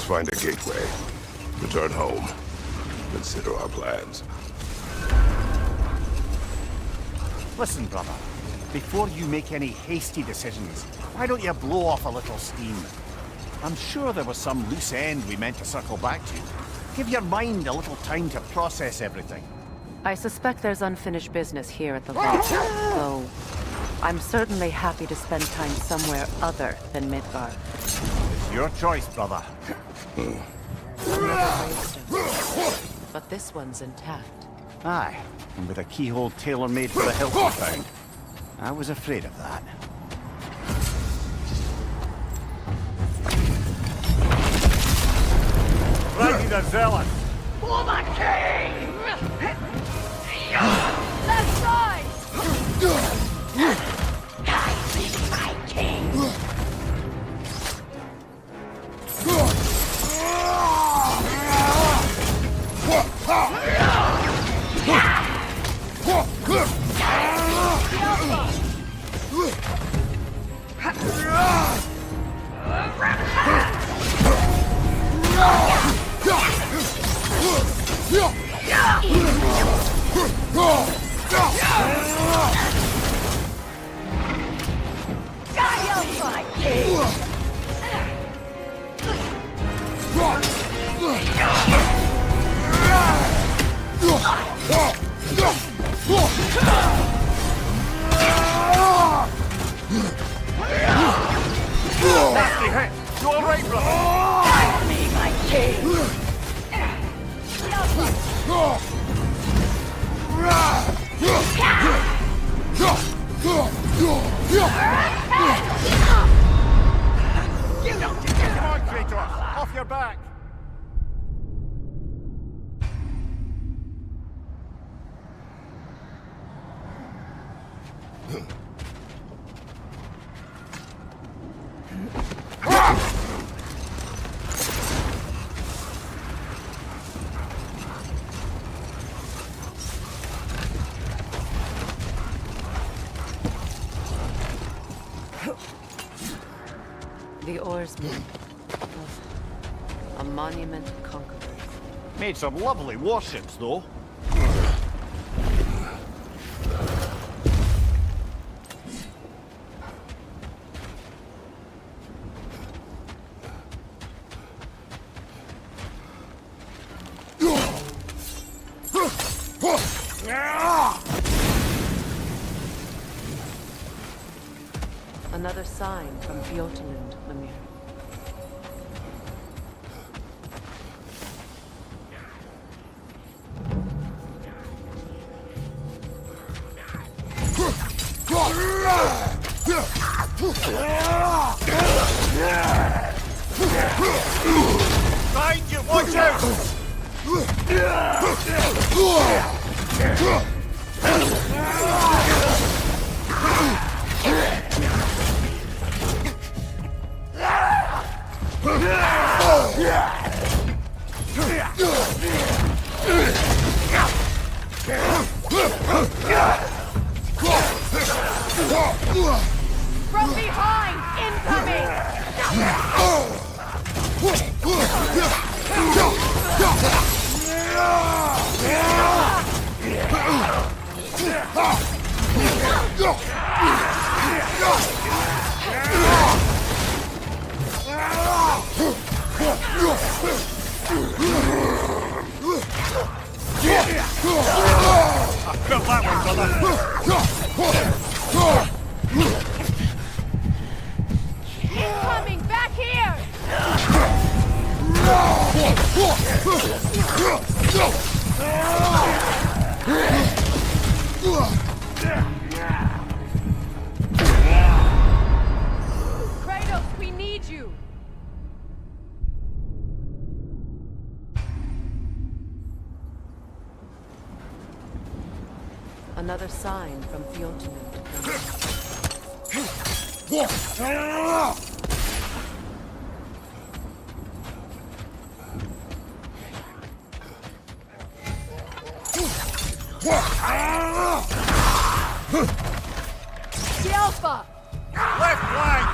find a gateway. Return home. Consider our plans. Listen, brother. Before you make any hasty decisions, why don't you blow off a little steam? I'm sure there was some loose end we meant to circle back to. Give your mind a little time to process everything. I suspect there's unfinished business here at the vault, though I'm certainly happy to spend time somewhere other than Midgard. It's your choice, brother. But this one's intact. Aye, and with a keyhole tailor-made for the hilt we found. I was afraid of that. Righty the zealot! For the king! Left side! I see my king! Nasty hit! You alright, brother? Give me my king! You don't deserve Come on, Kratos! Off your back! The oarsmen of a monument of conquerors. Made some lovely warships, though. Another sign from Jotunland, Mimir. Behind you! Watch out! From behind! Incoming! Felt that one, brother! Incoming! Back here! Kratos, we need you! Another sign from Jotunland. The Alpha! Left flank!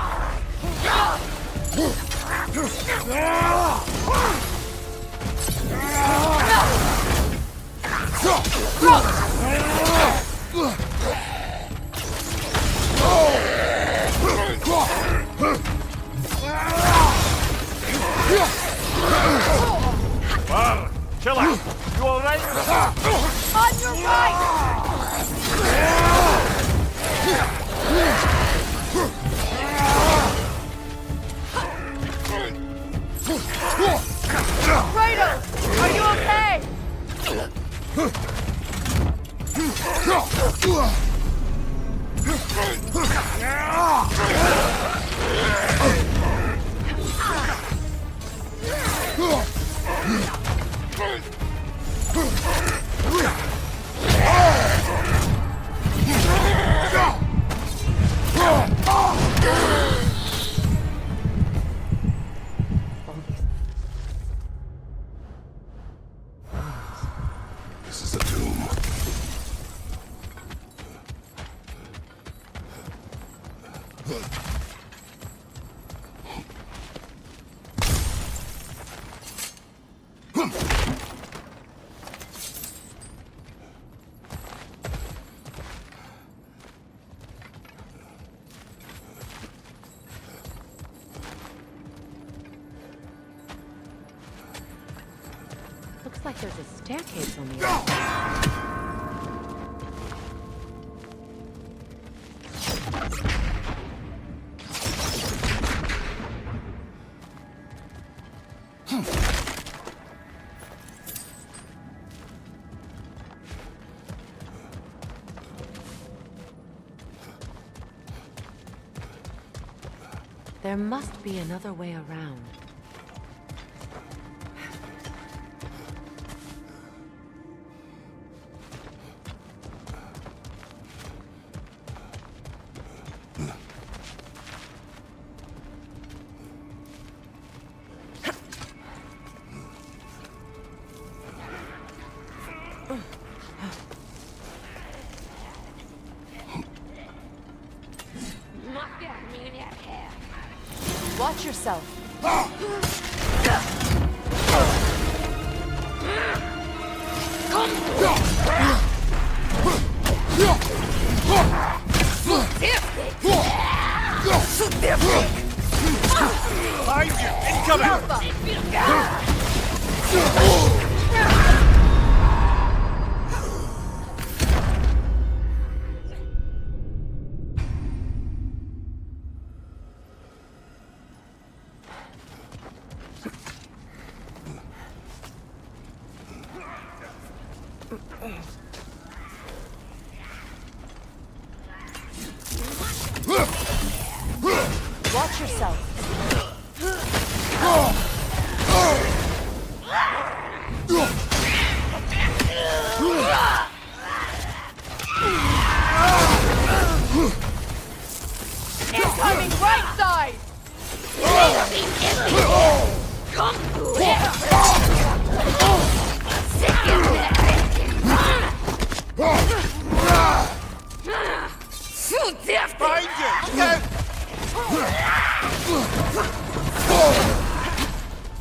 Killer, you all right? On your right! Kratos, are you okay? This is a tomb. Looks like there's a staircase on the other. There must be another way around. Watch yourself. Behind you! Incoming! Watch yourself. Incoming right side! Behind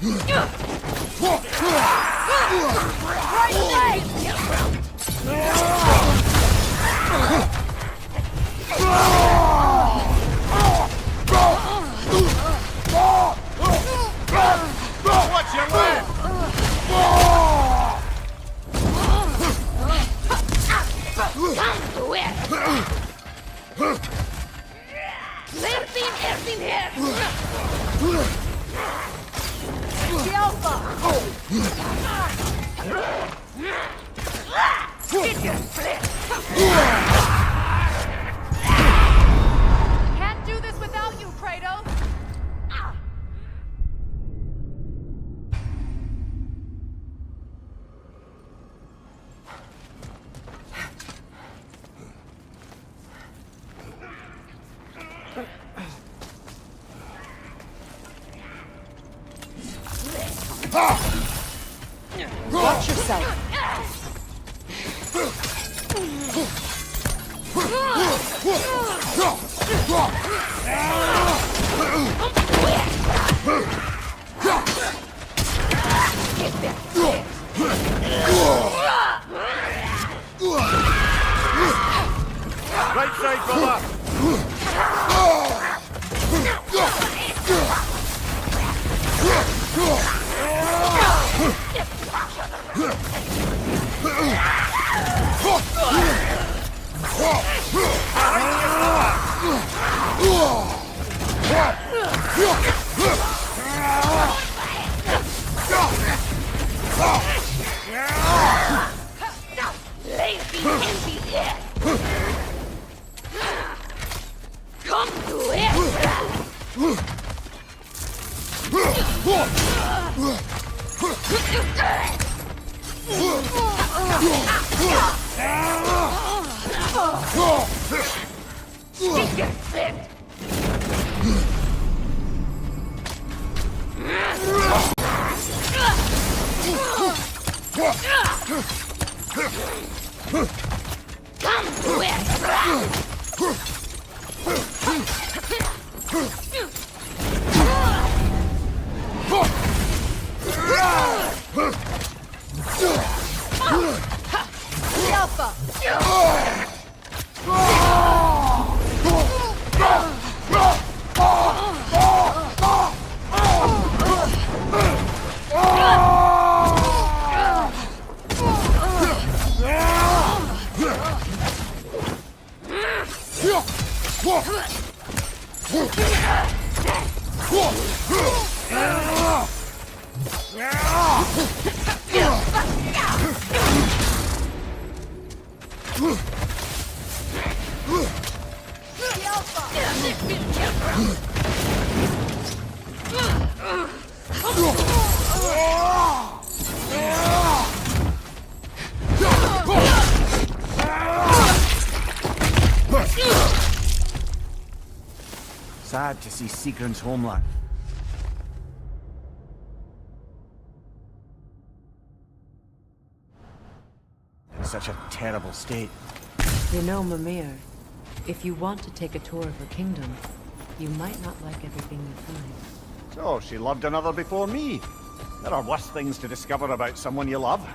you! Go! Right leg! Watch your left! The Alpha! Can't do this without you, Kratos! Watch yourself. Right side, brother! Lazy empty head. Come to it. Stick it fit. Come to it. Alpha! Sad to see Seagram's homeland. In such a terrible state. You know, Mimir, if you want to take a tour of her kingdom, you might not like everything you find. So, she loved another before me. There are worse things to discover about someone you love.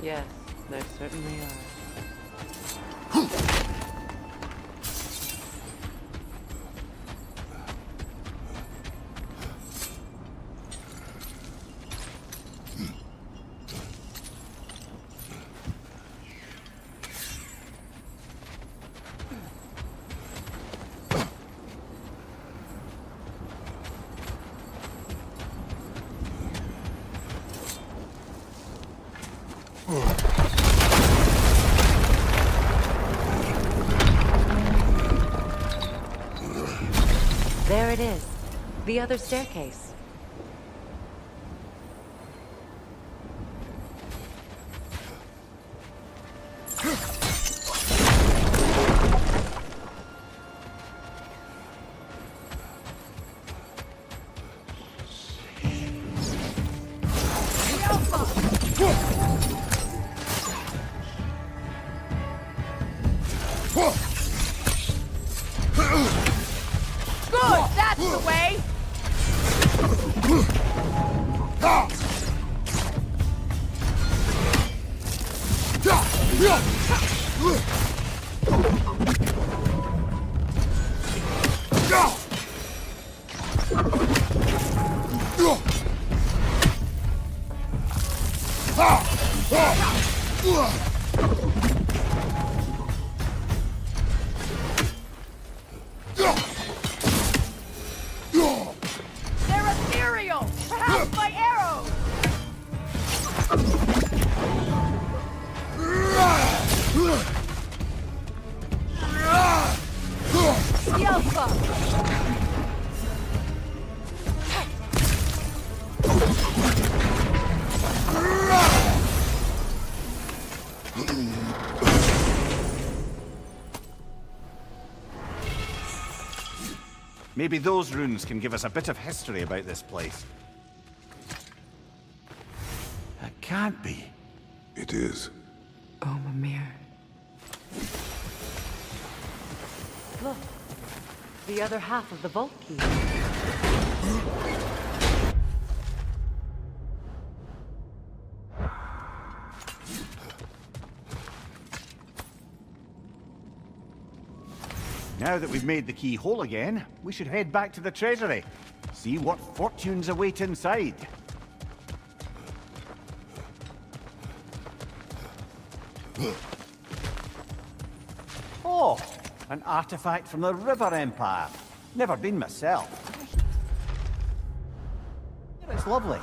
Yes, there certainly are. There it is. The other staircase. Good! That's the way! They're ethereal! Perhaps by arrows! The Alpha! Maybe those runes can give us a bit of history about this place. That can't be. It is. Oh, Mimir. Look. The other half of the vault key. Now that we've made the key whole again, we should head back to the treasury. See what fortunes await inside. Oh, an artifact from the River Empire. Never been myself. It's lovely.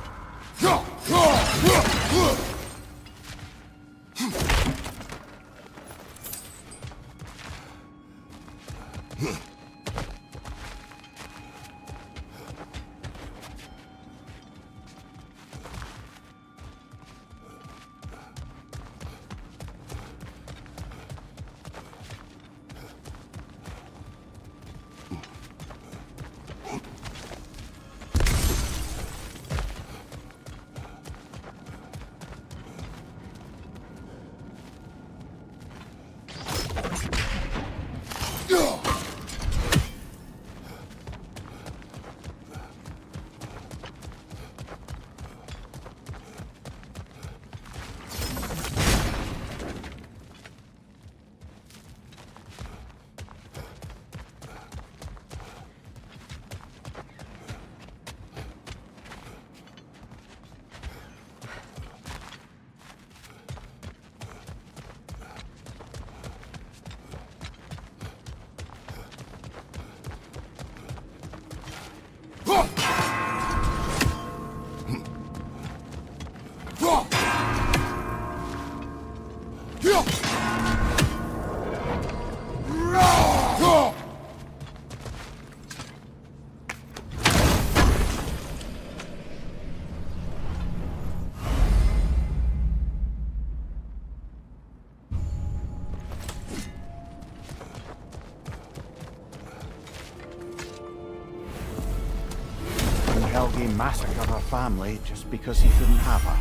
Helgi massacred her family just because he couldn't have her.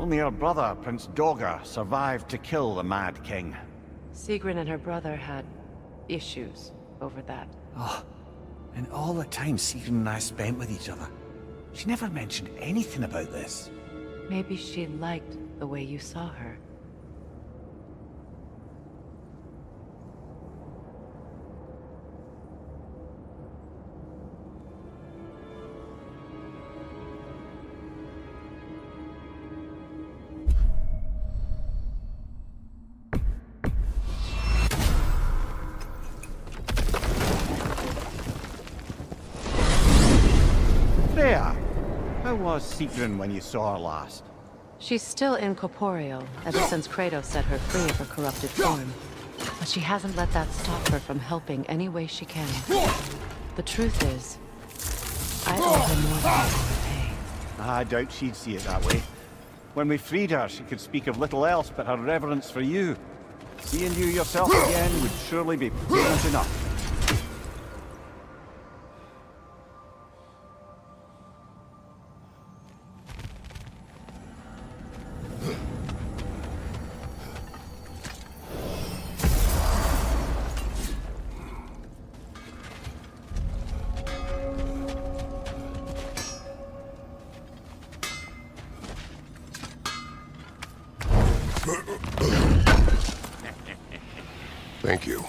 Only her brother, Prince Dogger, survived to kill the Mad King. Sigrun and her brother had issues over that. Oh, and all the time Sigrun and I spent with each other, she never mentioned anything about this. Maybe she liked the way you saw her. Freya, how was Sigrun when you saw her last? She's still incorporeal, ever since Kratos set her free of her corrupted form. But she hasn't let that stop her from helping any way she can. The truth is, I owe her more than I can pay. I doubt she'd see it that way. When we freed her, she could speak of little else but her reverence for you. Seeing you yourself again would surely be payment enough. Thank you.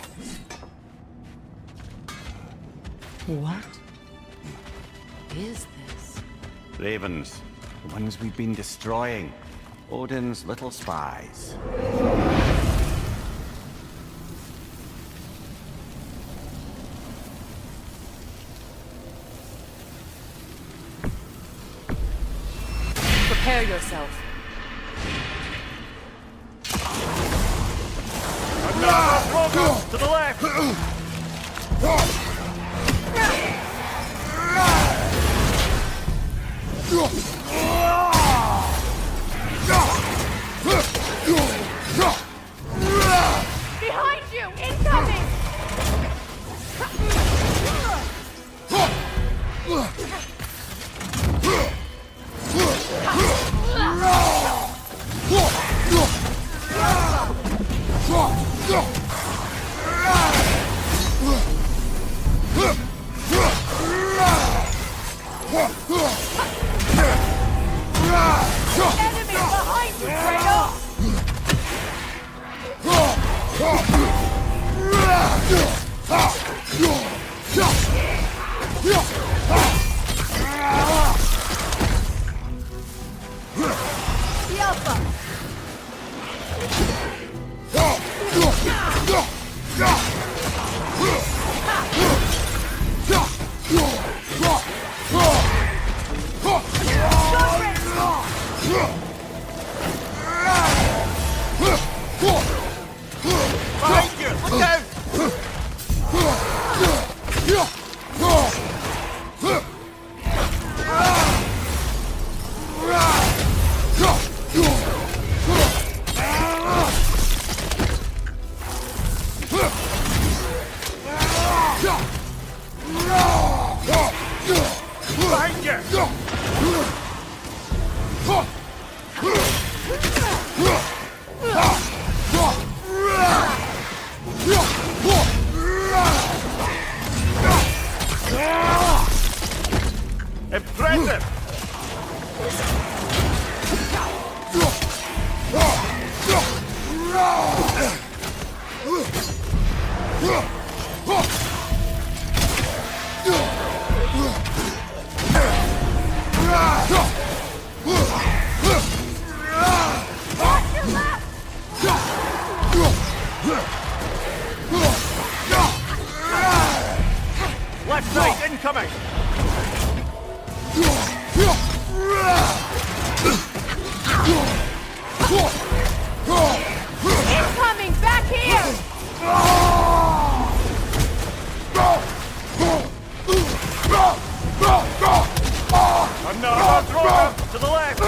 What is this? Ravens, the ones we've been destroying. Odin's little spies. Prepare yourself. To the left! Behind you! Incoming! Behind you! Impressive! Left side incoming! Incoming! Back here! Another thrower! To the left!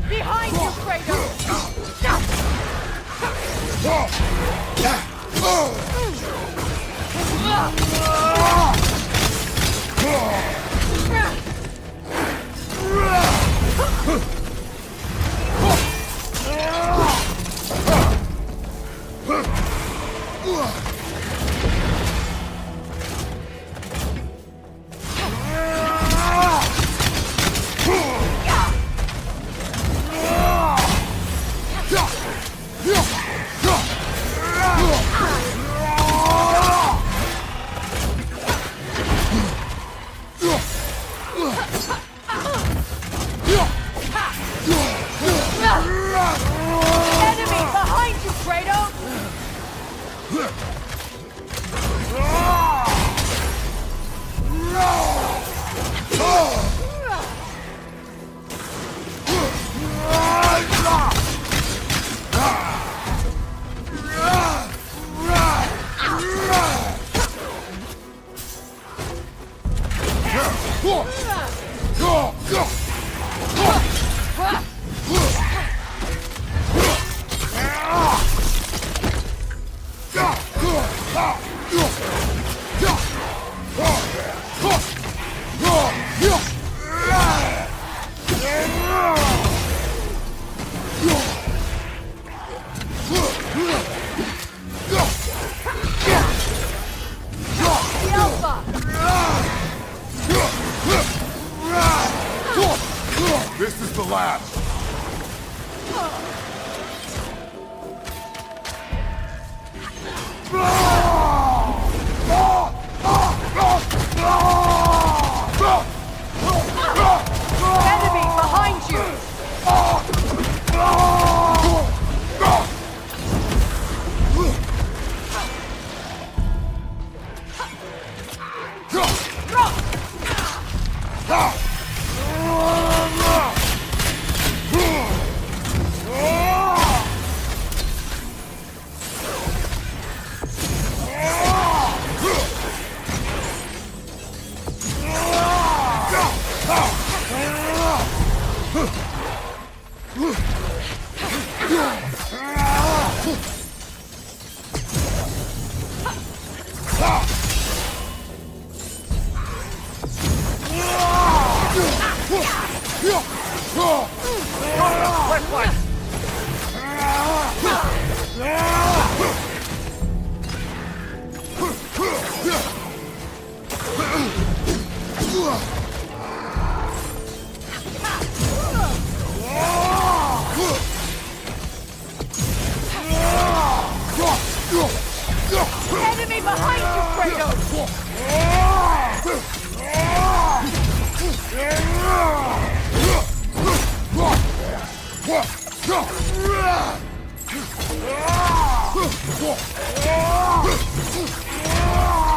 Behind you, Kratos! Enemy behind you, Kratos! This is the last. Enemy behind you! Left one!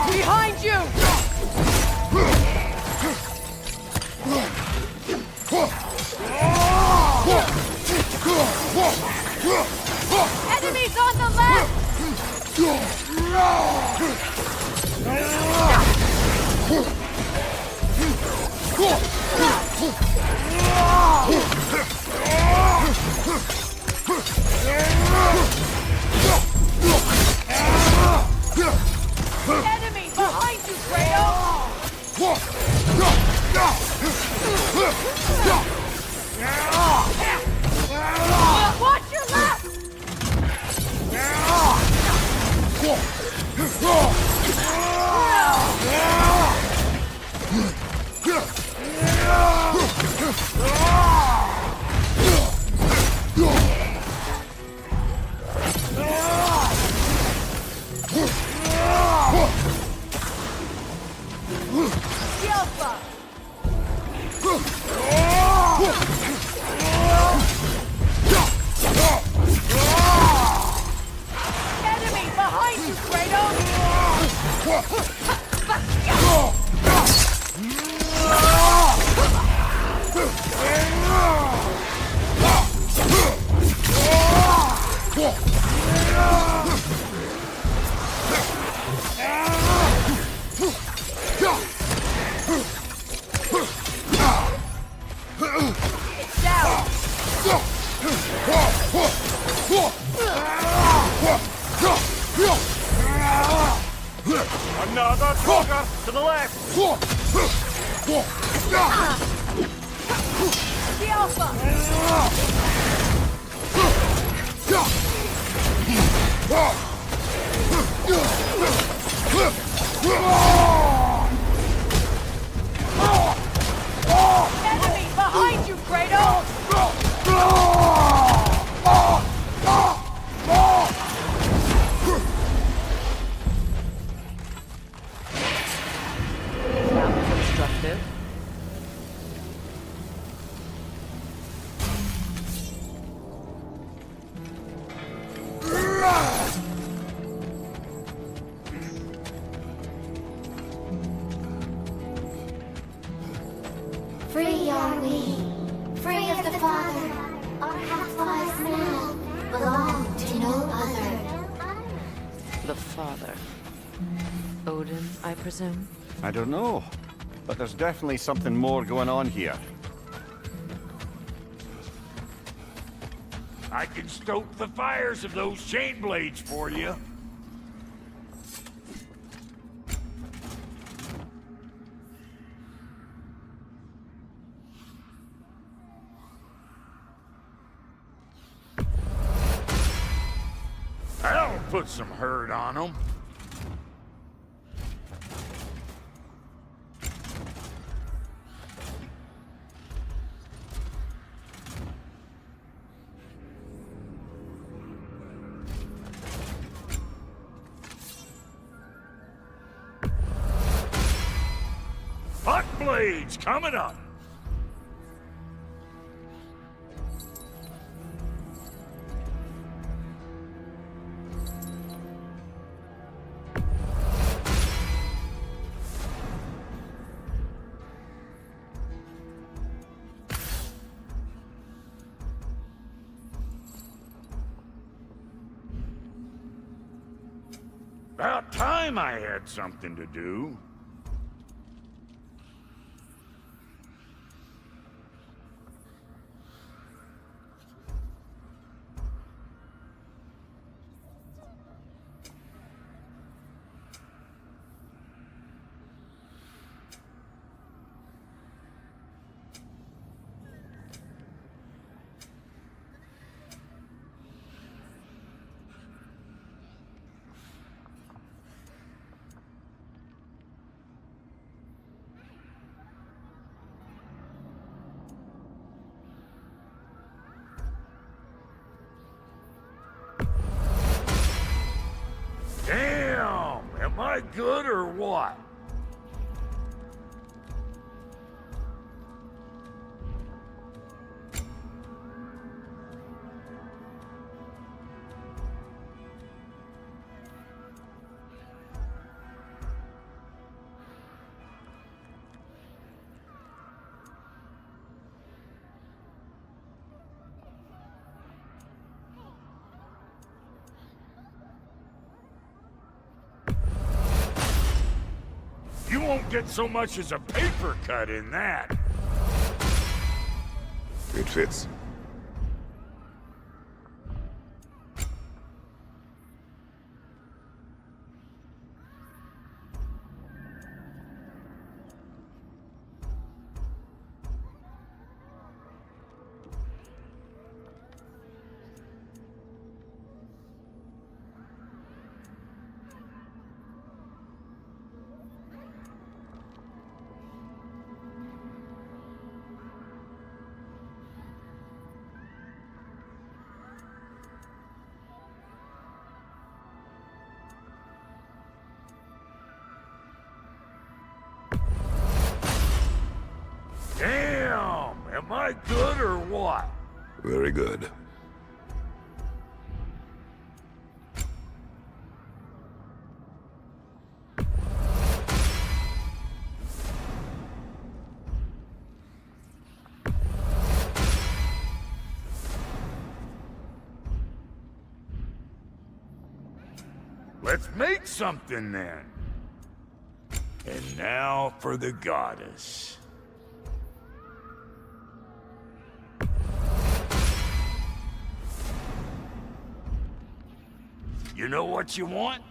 Behind you! Enemies on the left! Enemy behind you, Kratos! Watch your left! Alpha! Enemy behind you, Kratos! Another trigger to the left! The Alpha! Enemy behind you, Kratos! That was instructive. Free are we, free of the Father. Our half-lives now belong to no other. The father. Odin, I presume? I don't know, but there's definitely something more going on here. I can stoke the fires of those chain blades for you. That'll put some hurt on them. Hot blades coming up. About time I had something to do. Damn! Am I good or what? get so much as a paper cut in that. It fits. Damn! Am I good or what? Very good. Let's make something then. And now for the goddess. You know what you want?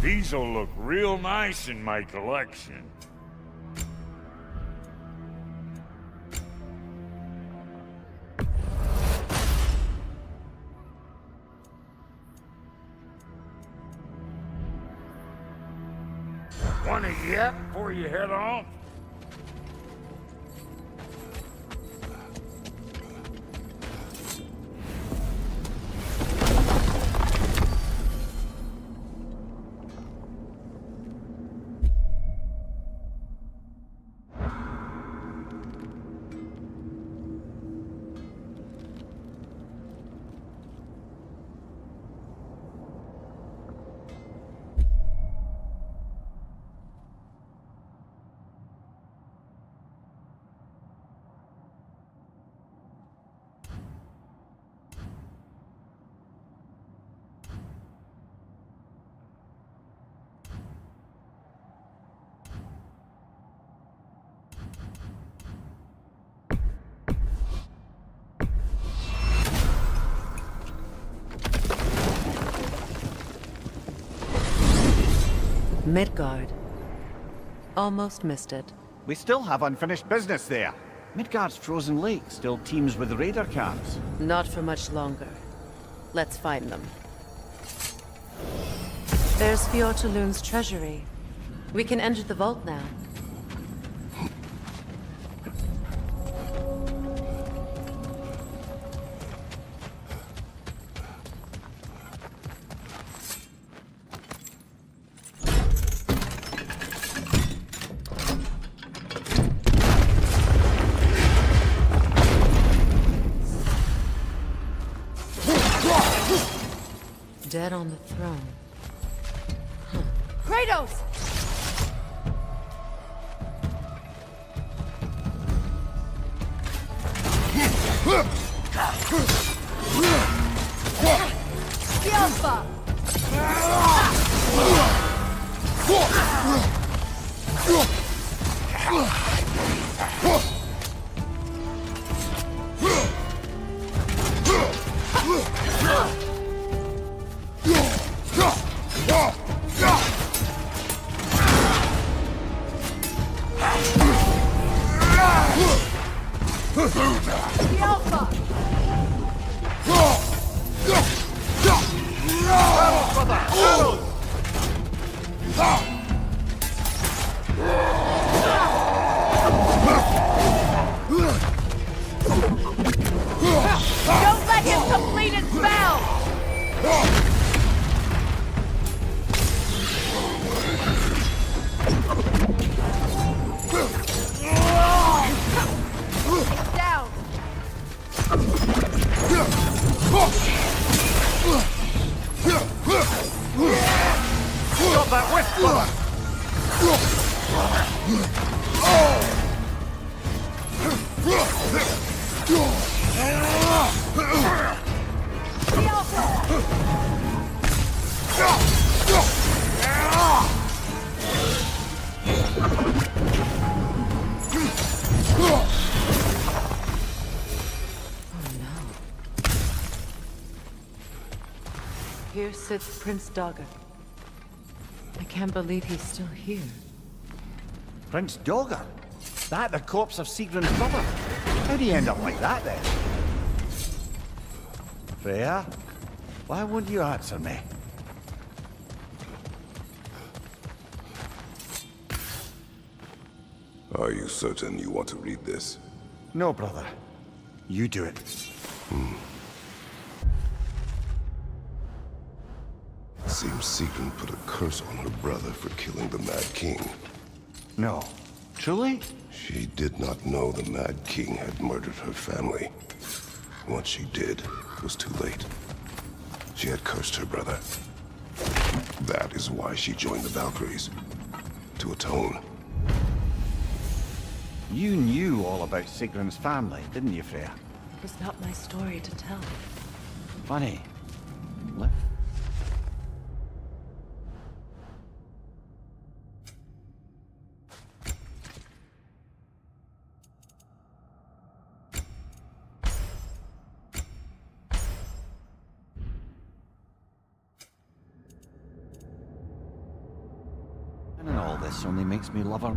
These'll look real nice in my collection. Want it yet before you head off? Midgard. Almost missed it. We still have unfinished business there. Midgard's frozen lake still teems with raider camps. Not for much longer. Let's find them. There's Fjortulun's treasury. We can enter the vault now. Dead on the throne. Kratos! Alpha! Don't let him complete his spell! Down! Here sits Prince Dogger. I can't believe he's still here. Prince Dogger? That the corpse of Sigrun's brother? How'd he end up like that then? Freya? Why won't you answer me? Are you certain you want to read this? No, brother. You do it. Seems Sigrun put a curse on her brother for killing the Mad King. No. Truly? She did not know the Mad King had murdered her family. Once she did, it was too late. She had cursed her brother. That is why she joined the Valkyries. To atone. You knew all about Sigrun's family, didn't you, Freya? It was not my story to tell. Funny. What? And all this only makes me love her.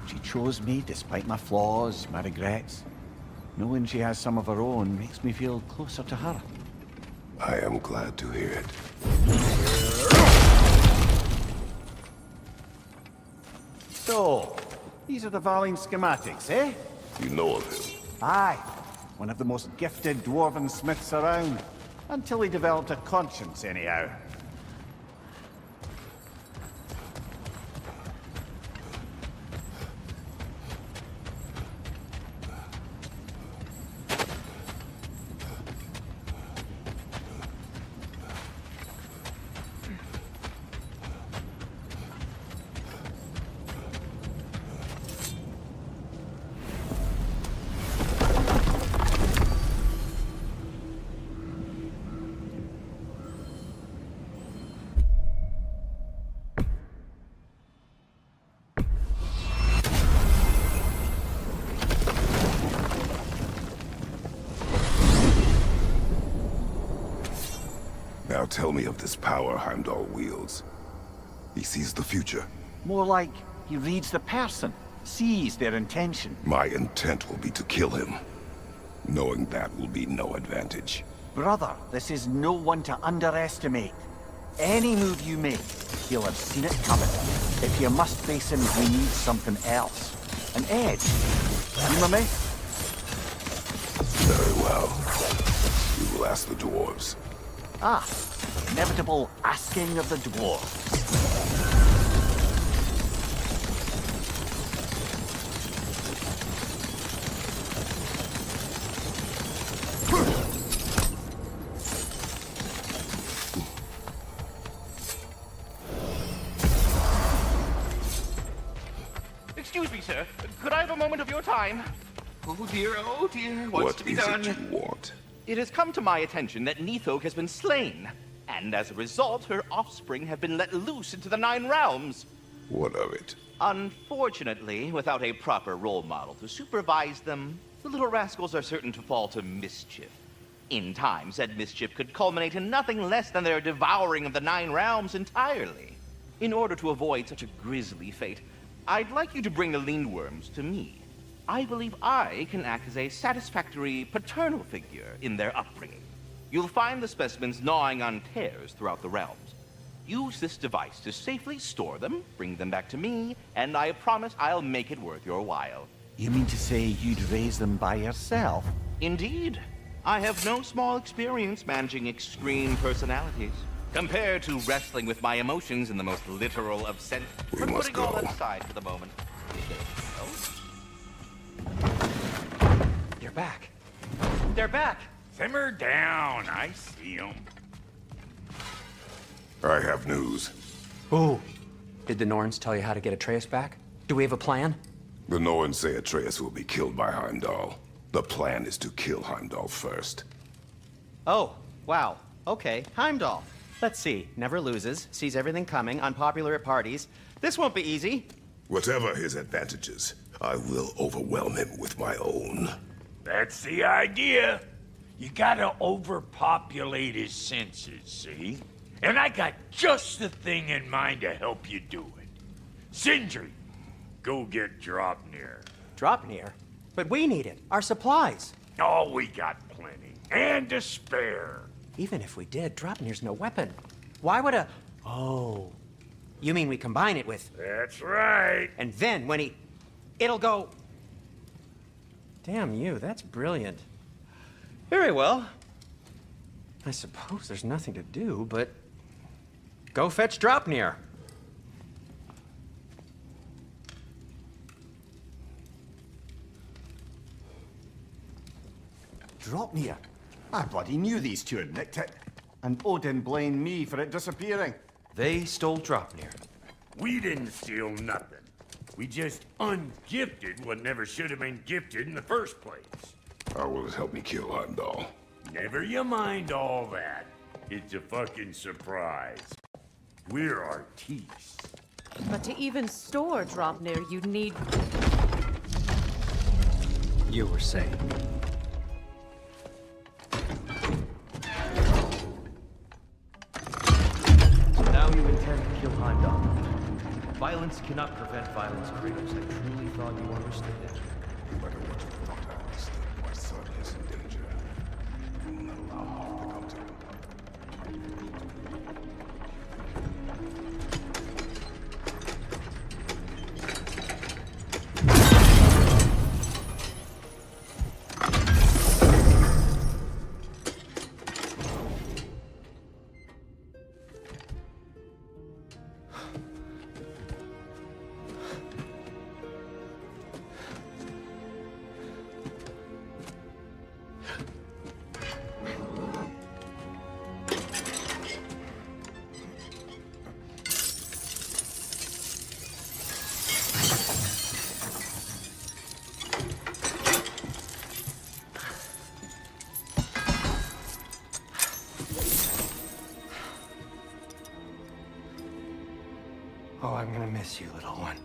She chose me despite my flaws, my regrets. Knowing she has some of her own makes me feel closer to her. I am glad to hear it. So, these are the Valine schematics, eh? You know of him? Aye. One of the most gifted dwarven smiths around. Until he developed a conscience, anyhow. Now tell me of this power Heimdall wields. He sees the future. More like he reads the person, sees their intention. My intent will be to kill him. Knowing that will be no advantage. Brother, this is no one to underestimate. Any move you make, he'll have seen it coming. If you must face him, we need something else. An edge. Humor me? Very well. We will ask the dwarves. Ah, inevitable asking of the dwarves. Excuse me, sir. Could I have a moment of your time? Oh dear, what's What to be is done? it you want? It has come to my attention that Nithog has been slain, and as a result, her offspring have been let loose into the Nine Realms. What of it? Unfortunately, without a proper role model to supervise them, the little rascals are certain to fall to mischief. In time, said mischief could culminate in nothing less than their devouring of the Nine Realms entirely. In order to avoid such a grisly fate, I'd like you to bring the Lindworms to me. I believe I can act as a satisfactory paternal figure in their upbringing. You'll find the specimens gnawing on tears throughout the realms. Use this device to safely store them, bring them back to me, and I promise I'll make it worth your while. You mean to say you'd raise them by yourself? Indeed. I have no small experience managing extreme personalities. Compared to wrestling with my emotions in the most literal of sense. We must putting all go. that aside for the moment. You're back. They're back. Simmer down. I see 'em. I have news. Ooh. Did the Norns tell you how to get Atreus back? Do we have a plan? The Norns say Atreus will be killed by Heimdall. The plan is to kill Heimdall first. Oh, wow. Okay, Heimdall. Let's see. Never loses, sees everything coming, unpopular at parties. This won't be easy. Whatever his advantages, I will overwhelm him with my own. That's the idea. You gotta overpopulate his senses, see? And I got just the thing in mind to help you do it. Sindri, go get Dropnir. Dropnir? But we need it. Our supplies. Oh, we got plenty. And to spare. Even if we did, Dropnir's no weapon. Why would a... Oh. You mean we combine it with... That's right. And then when he... It'll go... Damn you, that's brilliant. Very well. I suppose there's nothing to do, but... Go fetch Dropnir. Dropnir? I bloody knew these two had nicked it. And Odin blamed me for it disappearing. They stole Dropnir. We didn't steal nothing. We just ungifted what never should have been gifted in the first place. How will it help me kill Heimdall? Never you mind all that. It's a fucking surprise. We're artistes. But to even store Dropnir, you'd need... You were saying. Now you intend to kill Heimdall. Violence cannot prevent violence, Kratos. I truly thought you understood that. No matter what you thought I understood, my son is in danger. I will not allow harm to come to him. Oh, I'm gonna miss you, little one.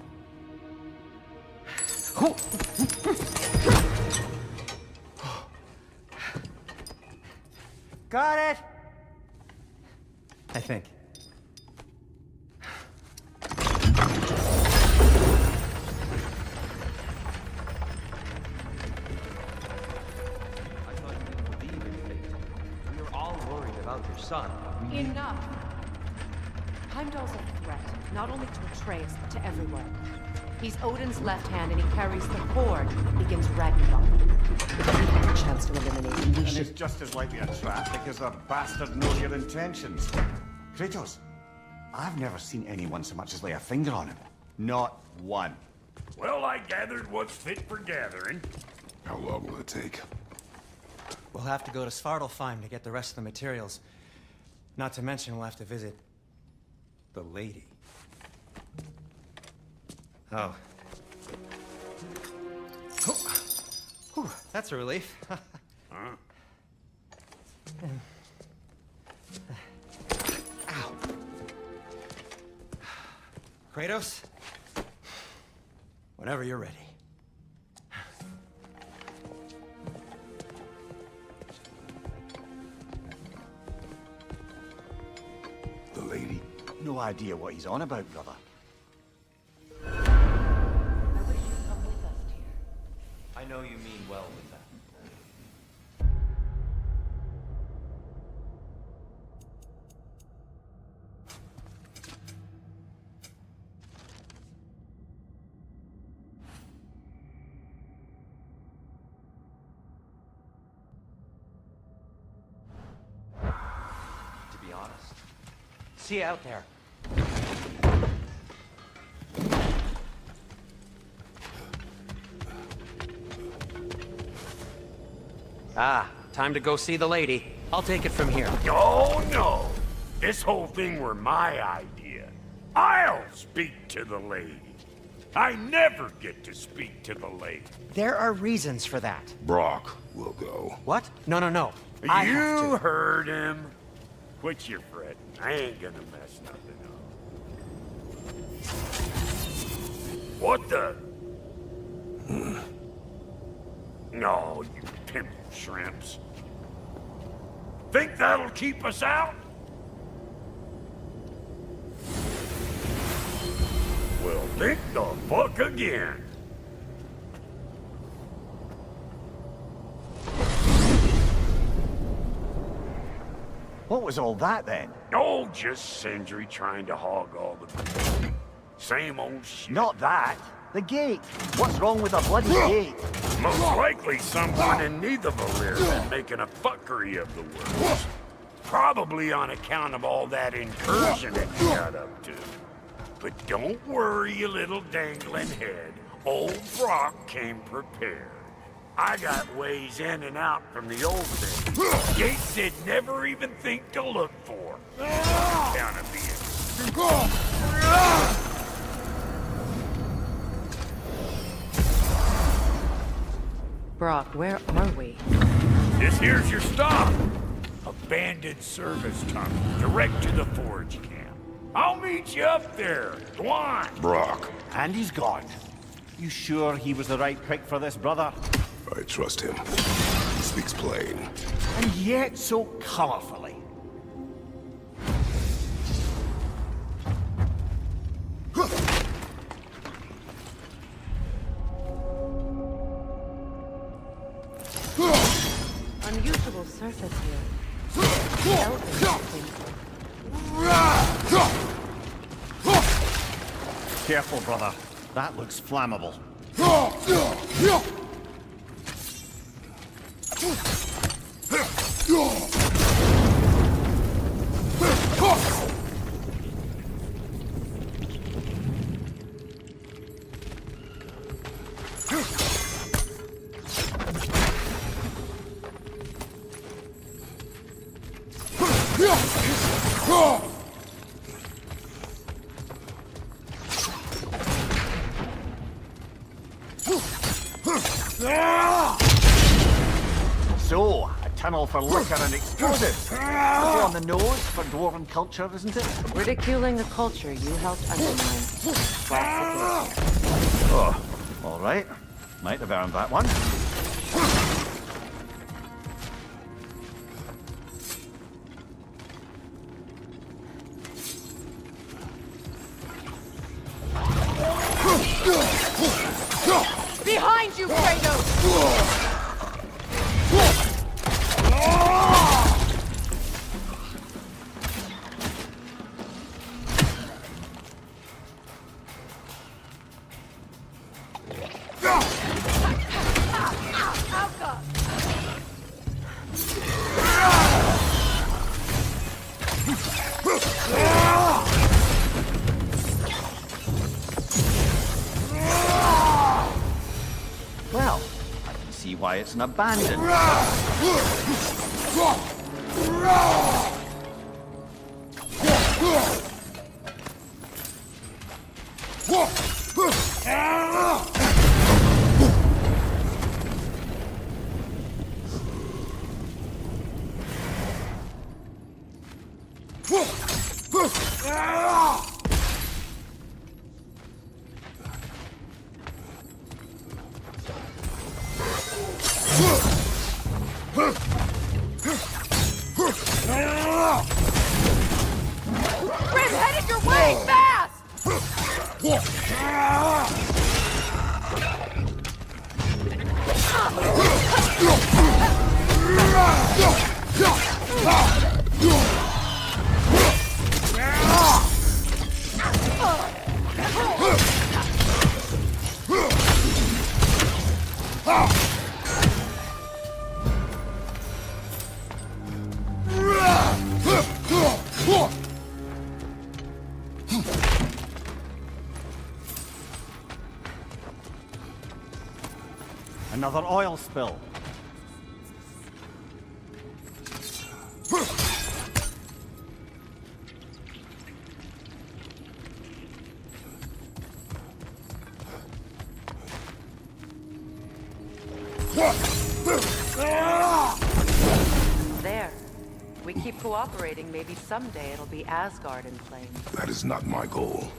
Got it! I think. I thought you didn't believe in fate. We were all worried about your son. Enough! Heimdall's a threat, not only to Atreus, but to everyone. He's Odin's left hand, and he carries the cord that begins Ragnarok. If we have a chance to eliminate him, we And should... it's just as likely a trap because the bastard knows your intentions. Kratos, I've never seen anyone so much as lay a finger on him. Not one. Well, I gathered what's fit for gathering. How long will it take? We'll have to go to Svartalfheim to get the rest of the materials. Not to mention we'll have to visit... the lady. Oh. Whew, that's a relief. Huh? Ow. Kratos? Whenever you're ready. no idea what he's on about, brother. I wish you'd come with us, dear. I know you mean well with that. To be honest. See you out there. Ah, time to go see the lady. I'll take it from here. Oh, no. This whole thing were my idea. I'll speak to the lady. I never get to speak to the lady. There are reasons for that. Brock will go. What? No, no, no. I have You to. heard him. Quit your fretting. I ain't gonna mess nothing up. What the? No, you pimp shrimps. Think that'll keep us out? Well, think the fuck again. What was all that then? Oh, just Sindri trying to hog all the... Same old shit. Not that. The gate. What's wrong with a bloody gate? Most likely someone in Neitherville been making a fuckery of the works. Probably on account of all that incursion that you got up to. But don't worry, you little dangling head. Old Brock came prepared. I got ways in and out from the old days. Gates they'd never even think to look for. Count of being. Brock, where are we? This here's your stop. Abandoned service tunnel, direct to the forge camp. I'll meet you up there. Go on. Brock, And he's gone. You sure he was the right prick for this, brother? I trust him. He speaks plain. And yet so colorfully. Unusual surface here. Careful, brother. That looks flammable. So, a tunnel for liquor and explosives. Pretty on the nose for dwarven culture, isn't it? Ridiculing a culture you helped undermine. Classic. Oh, all right. Might have earned that one. Behind you, Kratos! Well, I can see why it's an abandoned. Red-headed your way, fast! Another oil spill. There. We keep cooperating, maybe someday it'll be Asgard in flames. That is not my goal.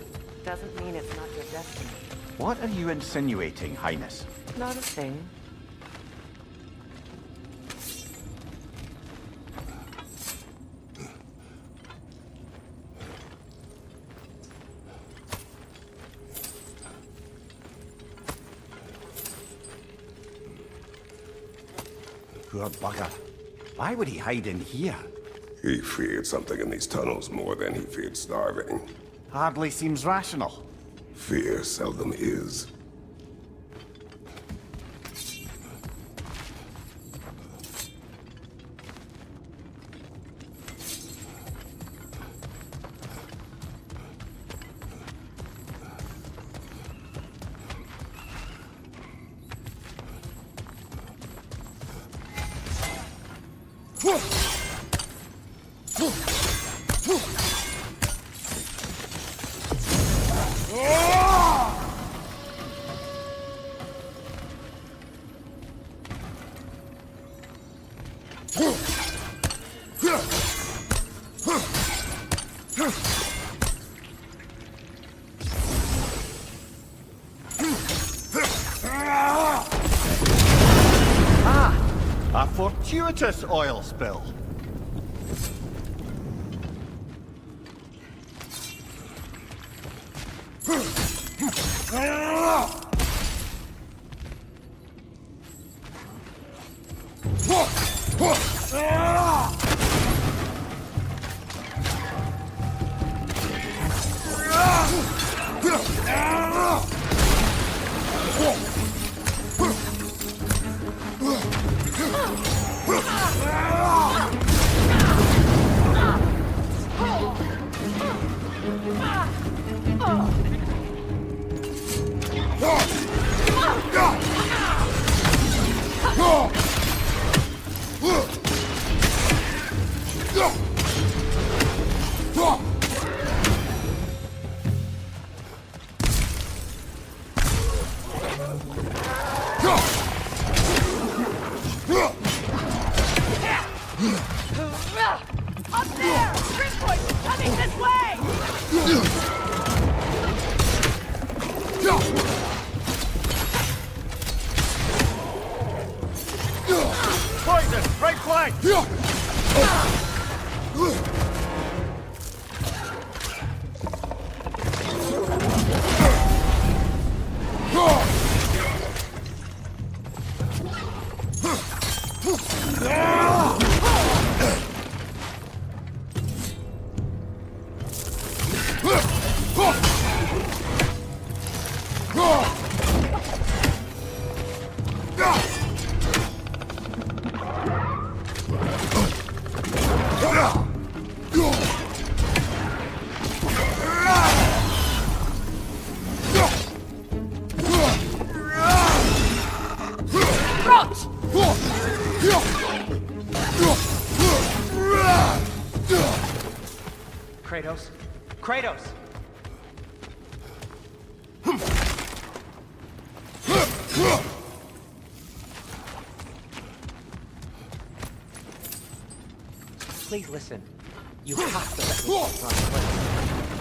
Doesn't mean it's not your destiny. What are you insinuating, Highness? Not a thing. Poor bugger. Why would he hide in here? He feared something in these tunnels more than he feared starving. Hardly seems rational. Fear seldom is. A fortuitous oil spill. Up there! Grimpoint is coming this way! Poison! Right flank! Kratos? Kratos! Please listen. You have to let me run away.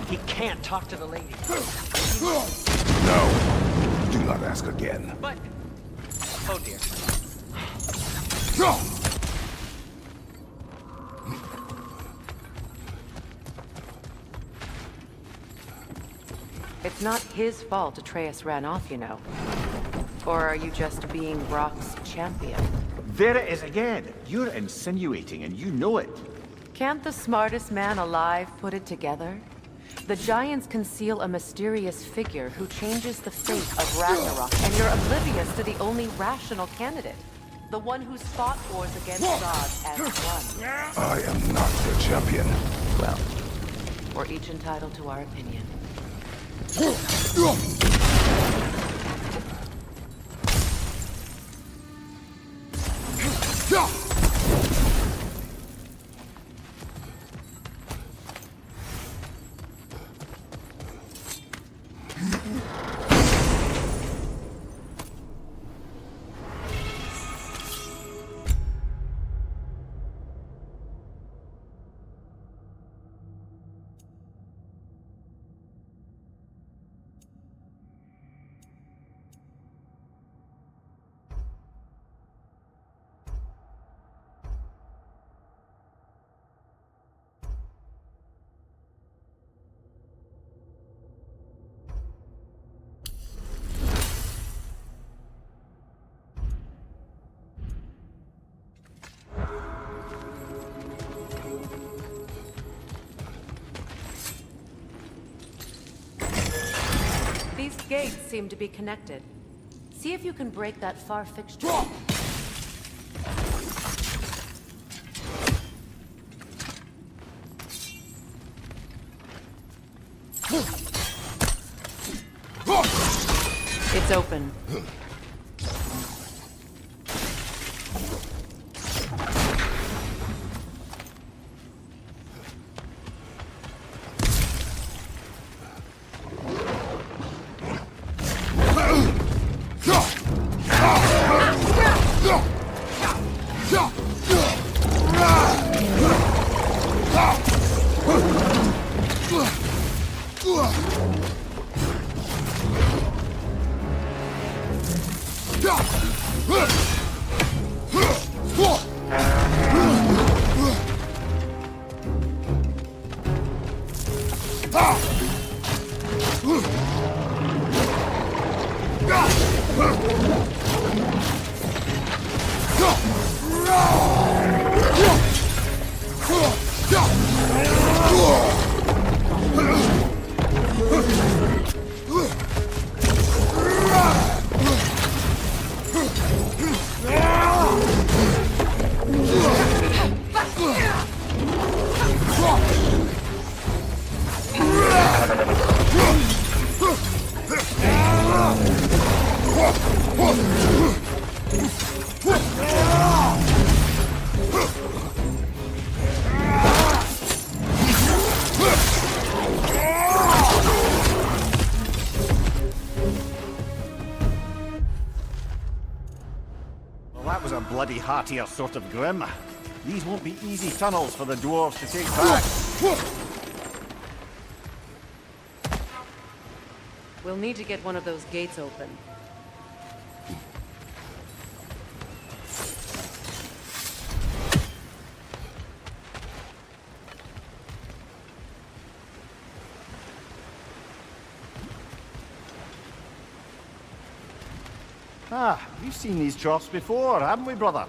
He can't talk to the lady. No. Do not ask again. But... Oh dear. It's not his fault Atreus ran off, you know. Or are you just being Brock's champion? There it is again. You're insinuating, and you know it. Can't the smartest man alive put it together? The Giants conceal a mysterious figure who changes the fate of Ragnarok, and you're oblivious to the only rational candidate. The one who's fought wars against gods and won. I am not their champion. Well, we're each entitled to our opinion. These gates seem to be connected. See if you can break that far fixture. It's open. That was a bloody heartier sort of grim. These won't be easy tunnels for the dwarves to take back. We'll need to get one of those gates open. Ah, we've seen these troughs before, haven't we, brother?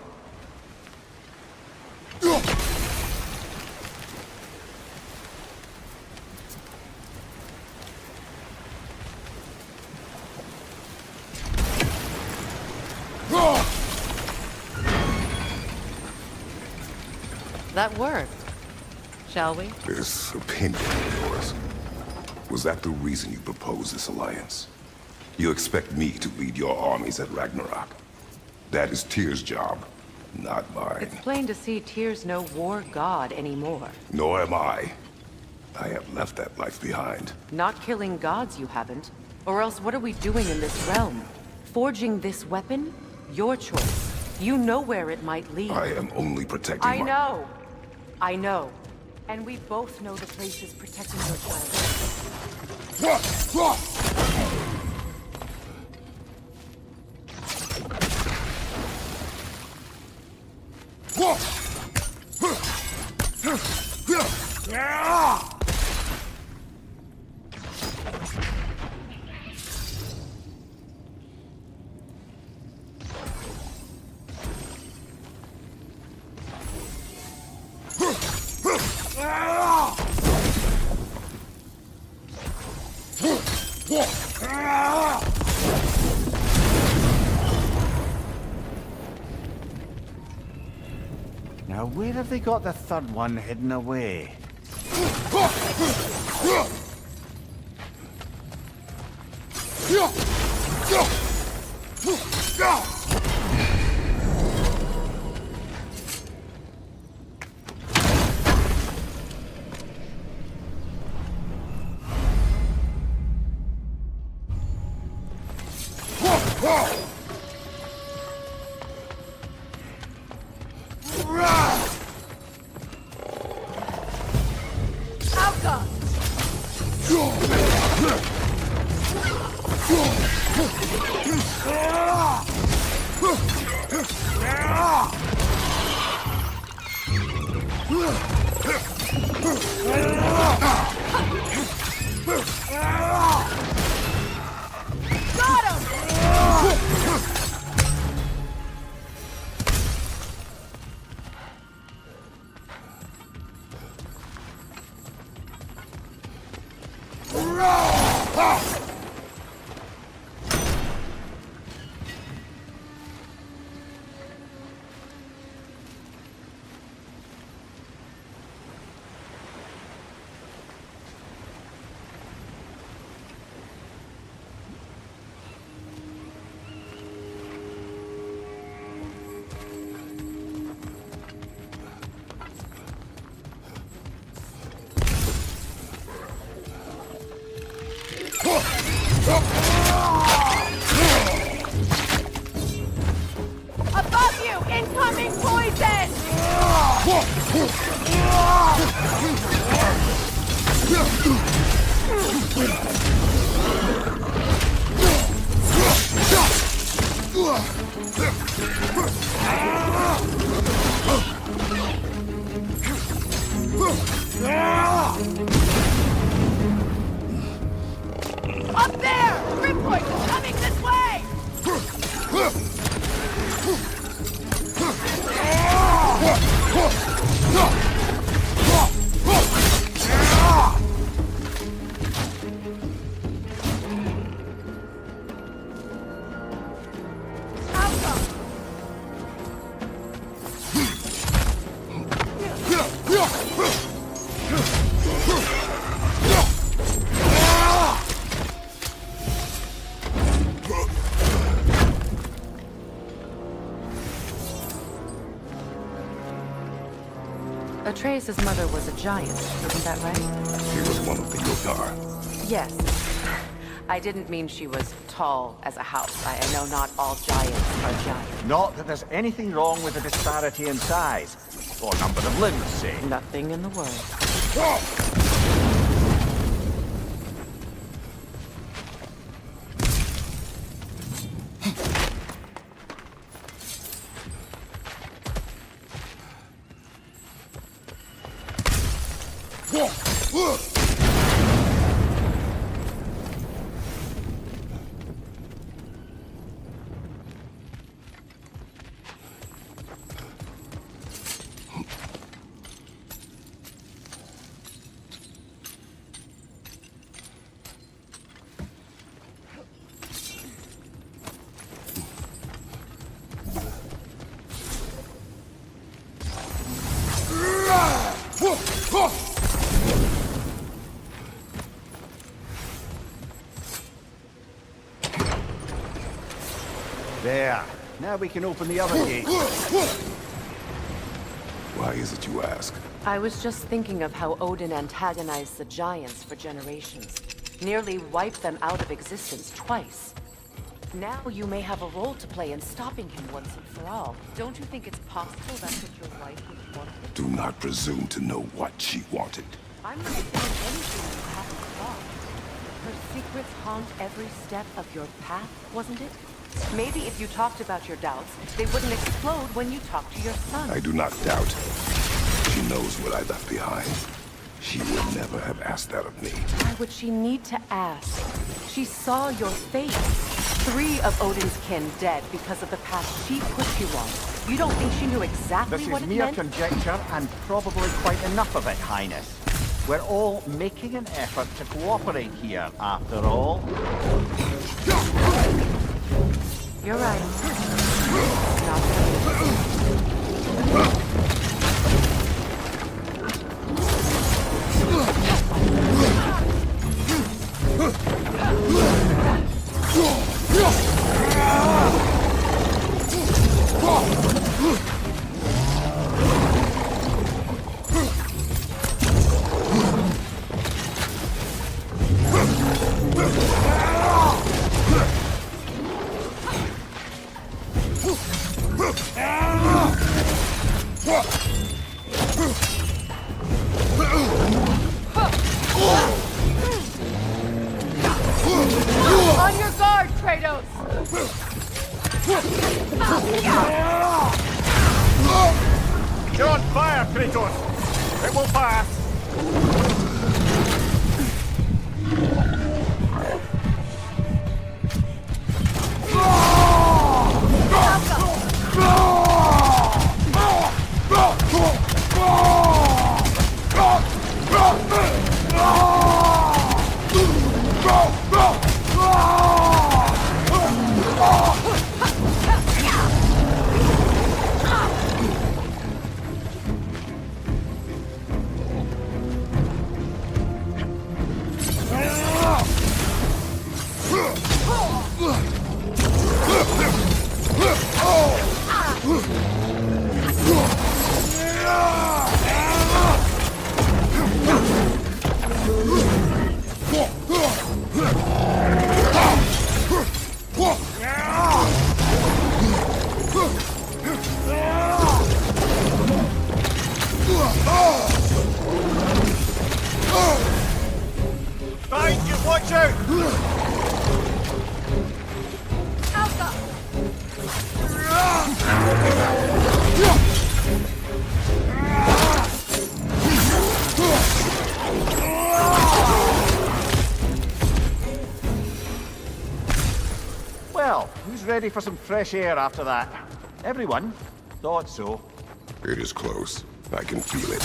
That worked. Shall we? This opinion of yours, was that the reason you proposed this alliance? You expect me to lead your armies at Ragnarok? That is Tyr's job, not mine. It's plain to see Tyr's no war god anymore. Nor am I. I have left that life behind. Not killing gods, you haven't. Or else what are we doing in this realm? Forging this weapon? Your choice. You know where it might lead. I am only protecting I know. I know. And we both know the place is protecting your child. have they got the third one hidden away? Above you! Incoming poison! Up there! Grimpoint is coming this way! Atreus' mother was a giant, isn't that right? She was one of the Yotar. Yes. I didn't mean she was tall as a house. I know not all giants are giants. Not that there's anything wrong with the disparity in size, or number of limbs, say. Nothing in the world. There. Now we can open the other gate. Why is it you ask? I was just thinking of how Odin antagonized the giants for generations. Nearly wiped them out of existence twice. Now you may have a role to play in stopping him once and for all. Don't you think it's possible that's what your wife would want? Do not presume to know what she wanted. I'm not saying anything you haven't thought. Her secrets haunt every step of your path, wasn't it? Maybe if you talked about your doubts, they wouldn't explode when you talked to your son. I do not doubt. She knows what I left behind. She would never have asked that of me. Why would she need to ask? She saw your fate. 3 of Odin's kin dead because of the path she put you on. You don't think she knew exactly This what is it mere meant? conjecture, and probably quite enough of it, Highness. We're all making an effort to cooperate here, after all. You're right. Not It will pass. Behind you, watch out! Well, who's ready for some fresh air after that? Everyone? Thought so. It is close. I can feel it.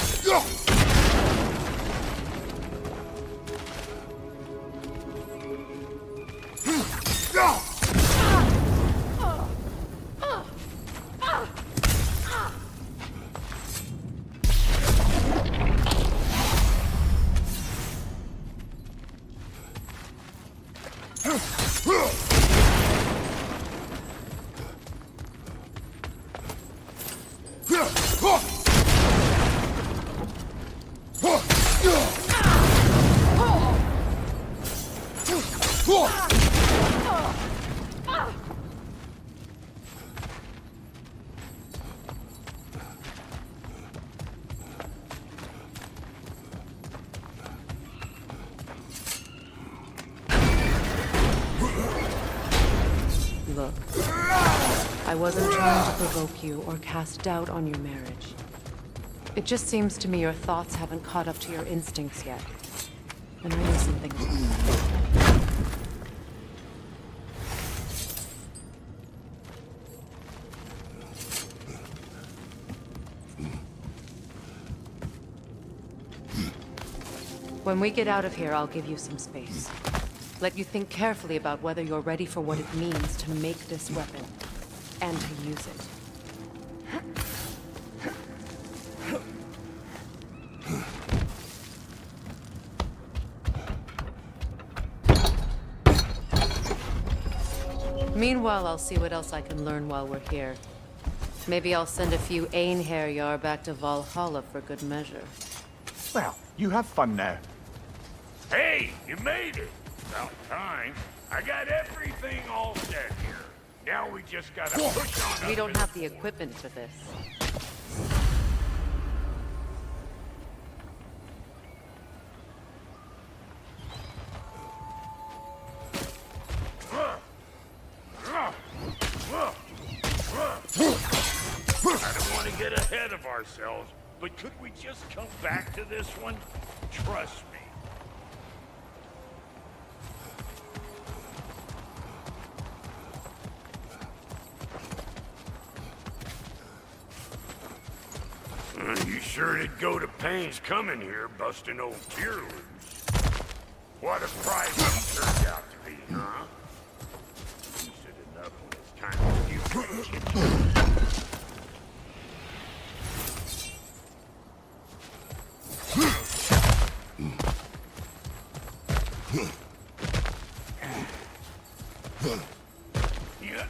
Look, I wasn't trying to provoke you or cast doubt on your marriage. It just seems to me your thoughts haven't caught up to your instincts yet. And I know something. When we get out of here, I'll give you some space. Let you think carefully about whether you're ready for what it means to make this weapon, and to use it. Meanwhile, I'll see what else I can learn while we're here. Maybe I'll send a few Einherjar back to Valhalla for good measure. Well, you have fun now. Hey, you made it. About time. I got everything all set here. Now we just gotta push on. We don't have the equipment for this. I don't want to get ahead of ourselves, but could we just come back to this one? Trust me. You sure did go to pains coming here, busting old Tyr loose. What a prize he turned out to be, huh? Decent enough when it's time to do. Yeah.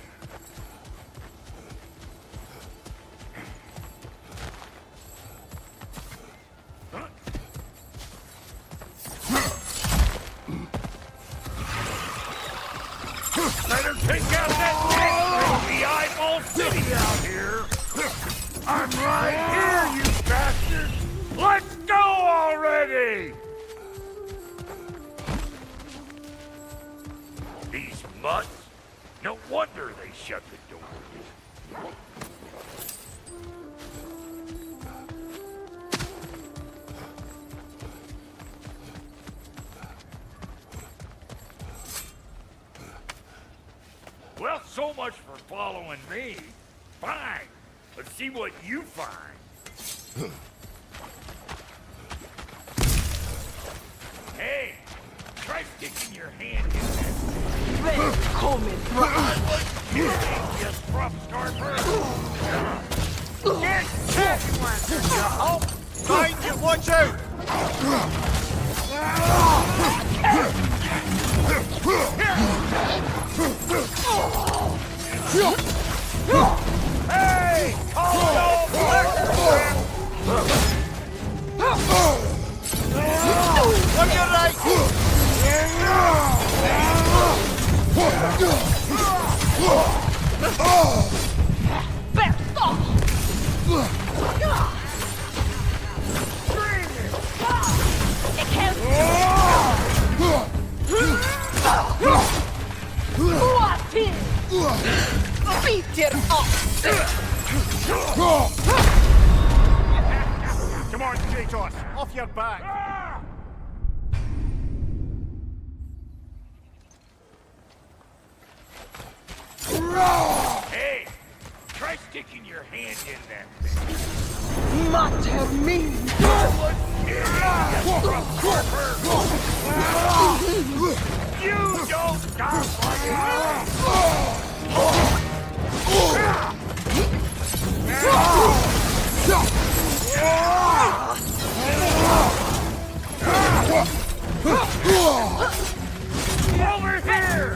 Better take out that neck, the eyeball city out here. I'm right here, you bastards. Let's go already. These mutts. No wonder they shut the door. so much for following me. Fine. Let's see what you find. Hey, try sticking your hand in that. You scrub starper. Get everyone! Oh, find you! Watch out! Hey! Oh, on your right! Come on, Kratos! Off your back! Hey! Try sticking your hand in that thing. Mater me! You don't stop like over here!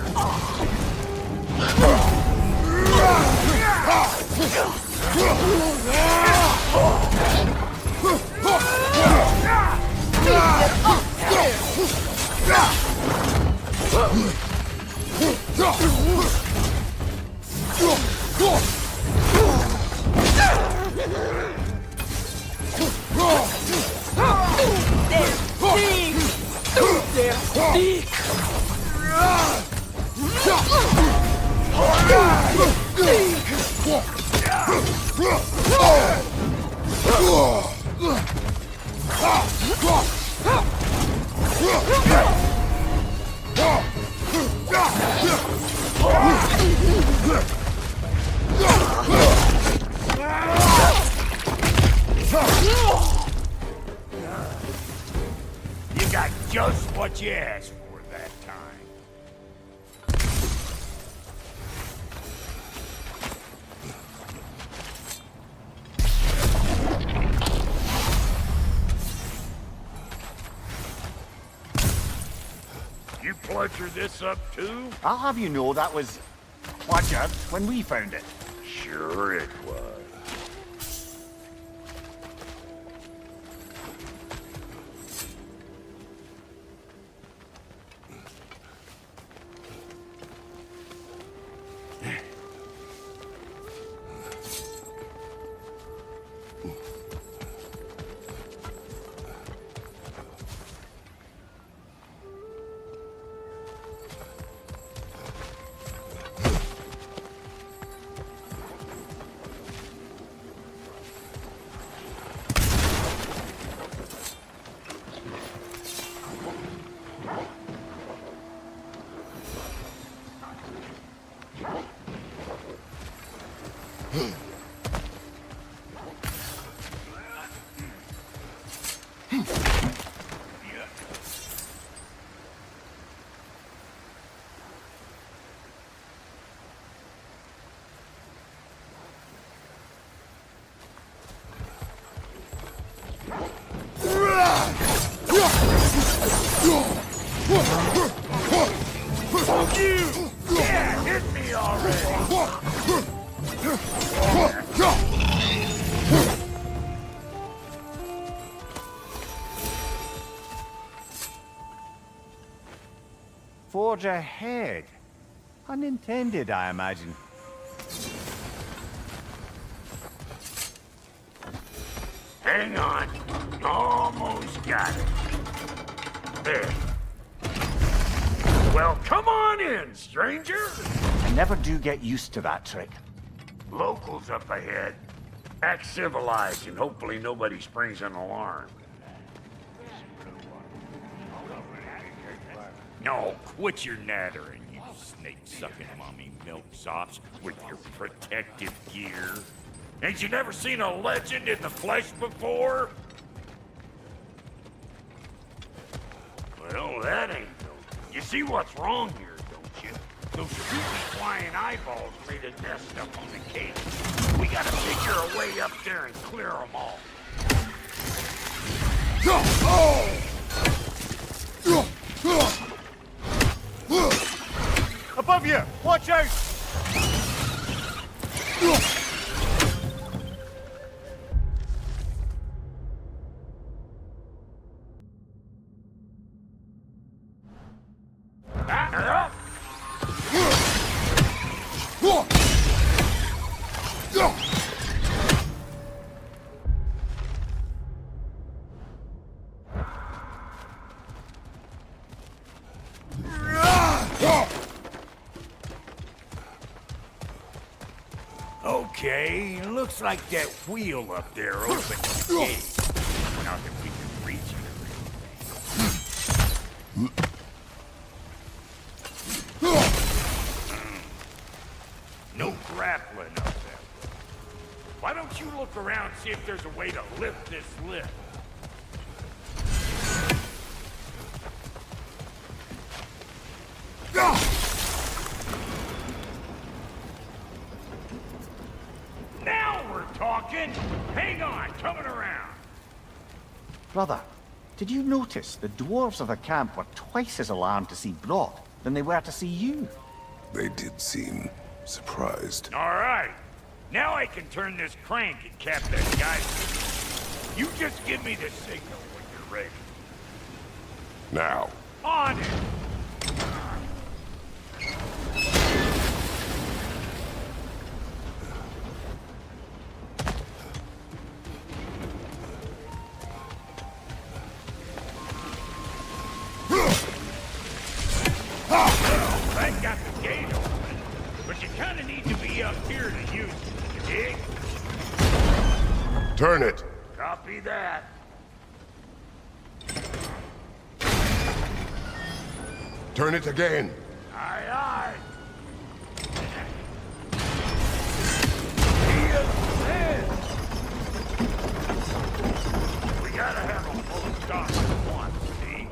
You got just what you asked for that time. You plunger this up too? I'll have you know that was plungered when we found it. Sure it was. Yeah, hit me already! Forge ahead. Unintended, I imagine. Hang on. Almost got it. There. Well, come on in, stranger. I never do get used to that trick. Locals up ahead. Act civilized and hopefully nobody springs an alarm. No, quit your nattering, you snake-sucking mommy milksops with your protective gear. Ain't you never seen a legend in the flesh before? Well, that ain't no... You see what's wrong here, don't you? Those creepy flying eyeballs made a nest up on the cage. We gotta figure a way up there and clear them all. Above you! Watch out! Okay, looks like that wheel up there opened the gate. Not that we can reach it or anything. No grappling up that way. Why don't you look around and see if there's a way to lift this lift? Now we're talking! Hang on, coming around! Brother, did you notice the dwarves of the camp were twice as alarmed to see blood than they were to see you? They did seem surprised. Alright, now I can turn this crank and cap that guy. You just give me the signal when you're ready. Now. On it! I got the gate open, but you kind of need to be up here to use it, you dig? Turn it. Copy that. Turn it again. Aye, aye. He is dead. We gotta have a full stop at once, see?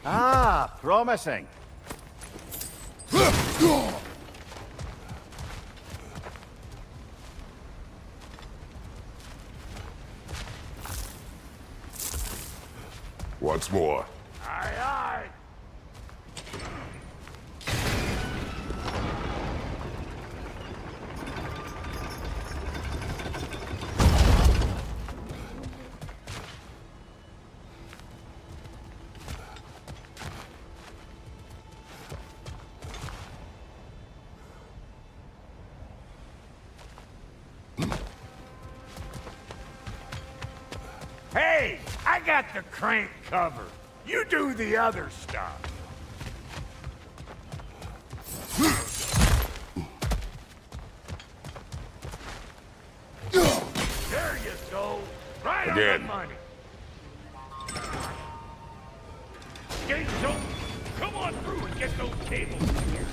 Ah, promising. Once more. Aye, aye. Hey, I got the crank covered. You do the other stuff. There you go. Right Again. on the money. Gate's open. Come on through and get those cables in here.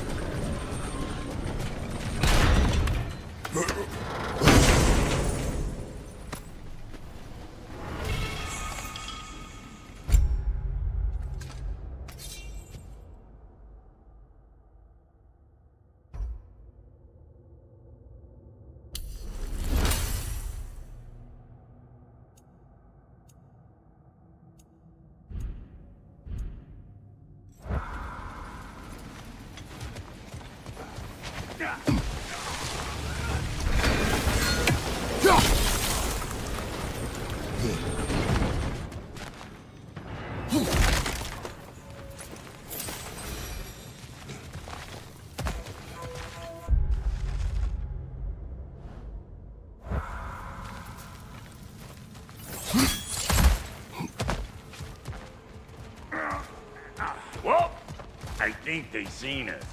Well, I think they seen us.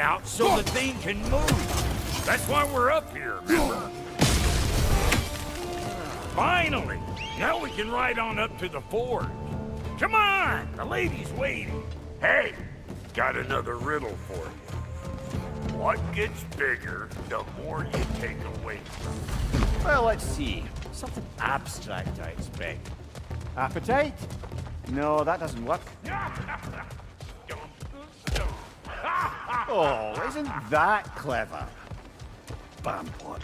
out so the thing can move. That's why we're up here, remember? Finally! Now we can ride on up to the forge. Come on! The lady's waiting. Hey, got another riddle for you. What gets bigger, the more you take away from it? Well, let's see. Something abstract, I expect. Appetite? No, that doesn't work. Oh, isn't that clever? Bampot.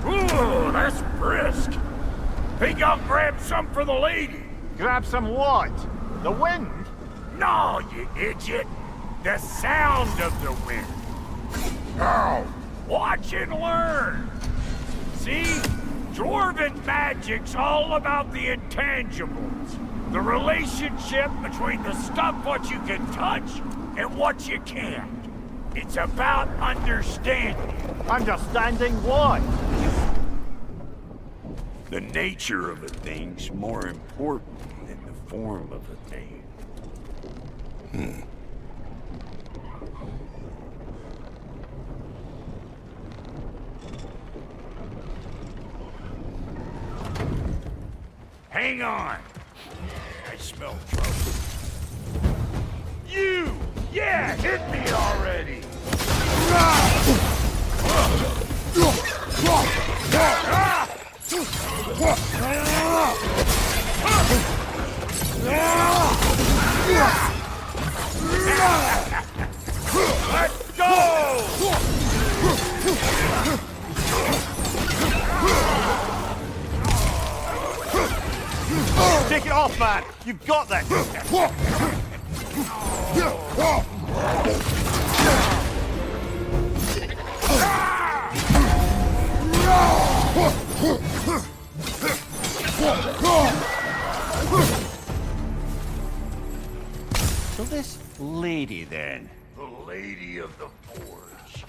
Ooh, that's brisk. Think I'll grab some for the lady. Grab some what? The wind? No, you idiot. The sound of the wind. Oh, watch and learn. See? Dwarven magic's all about the intangibles. The relationship between the stuff what you can touch and what you can't. It's about understanding. Understanding what? The nature of a thing's more important than the form of a thing. Hang on. I smell trouble. You! Yeah, hit me already! Let's go! Take it off, man! You've got that! So this lady, then? The Lady of the Forge.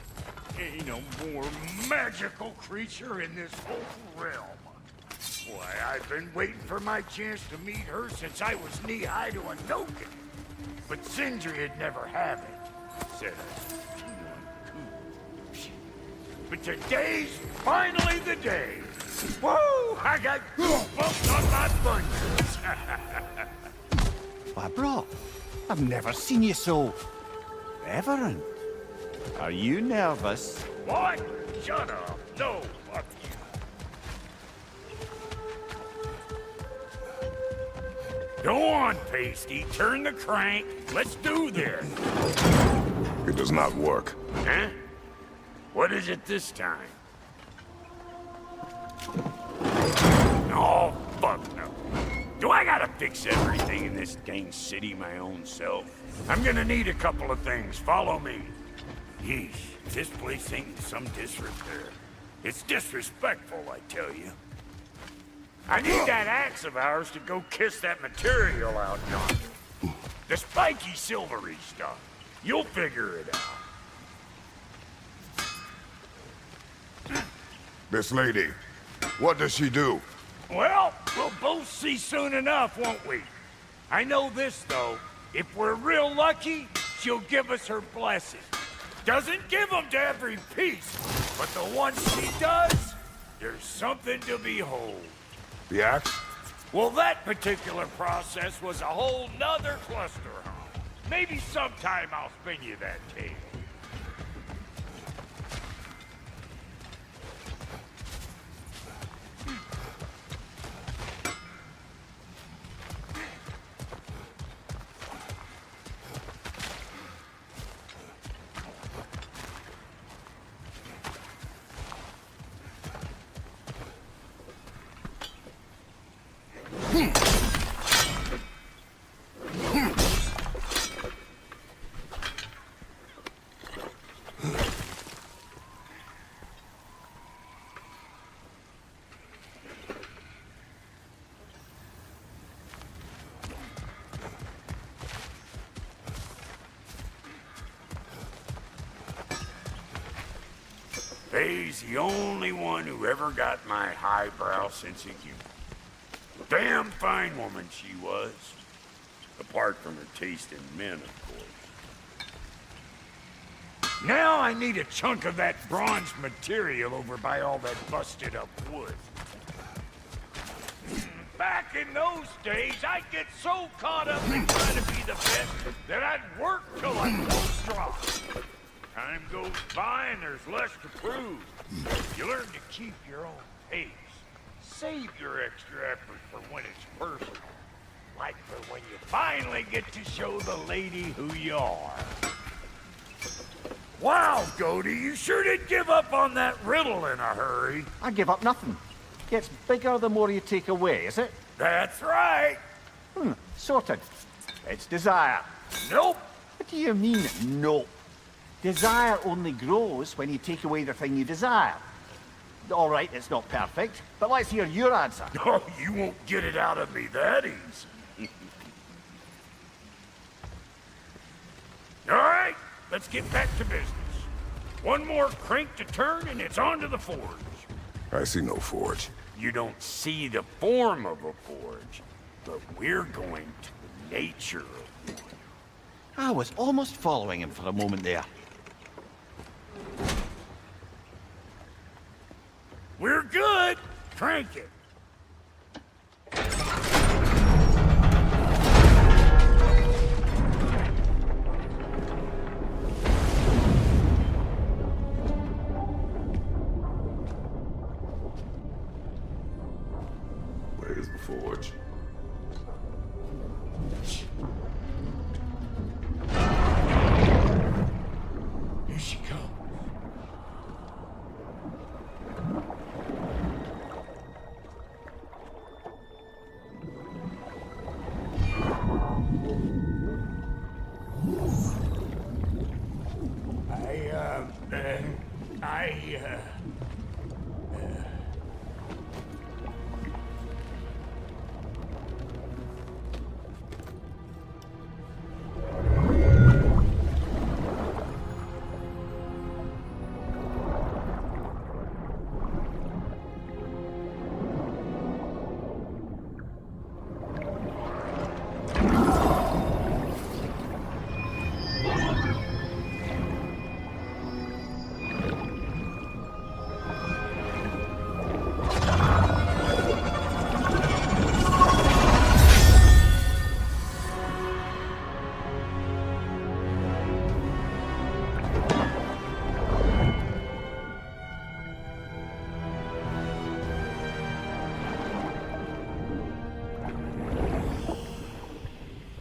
Ain't no more magical creature in this whole realm. Why, I've been waiting for my chance to meet her since I was knee-high to a Noken. But Sindri'd never have it. Said but today's finally the day. Woo! I got goosebumps on my bunches. Why, bro, I've never seen you so reverent. Are you nervous? What? Shut up. No, fuck you. Go on, Pasty. Turn the crank. Let's do this. It does not work. Huh? What is it this time? Oh, fuck no. Do I gotta fix everything in this dang city my own self? I'm gonna need a couple of things. Follow me. Yeesh, this place ain't in some disrepair. It's disrespectful, I tell you. I need that axe of ours to go kiss that material out yonder. The spiky silvery stuff. You'll figure it out. This lady, what does she do? Well, we'll both see soon enough, won't we? I know this, though. If we're real lucky, she'll give us her blessing. Doesn't give them to every piece, but the ones she does, there's something to behold. The axe? Well, that particular process was a whole nother cluster hump. Maybe sometime I'll spin you that tale. Faye's the only one who ever got my highbrow sense of humor. Damn fine woman she was. Apart from her taste in men, of course. Now I need a chunk of that bronze material over by all that busted up wood. Back in those days, I'd get so caught up in trying to be the best that I'd work till I no straw. Time goes by and there's less to prove. You learn to keep your own pace. Save your extra effort for when it's personal. Like for when you finally get to show the lady who you are. Wow, Goody, you sure did give up on that riddle in a hurry. I give up nothing. Gets bigger the more you take away, is it? That's right. Sorted. It's desire. Nope. What do you mean, nope? Desire only grows when you take away the thing you desire. All right, it's not perfect, but let's hear your answer. Oh, you won't get it out of me that easy. All right, let's get back to business. One more crank to turn and it's on to the forge. I see no forge. You don't see the form of a forge, but we're going to the nature of one. I was almost following him for a moment there. We're good. Crank it. Where's the forge? Here she comes.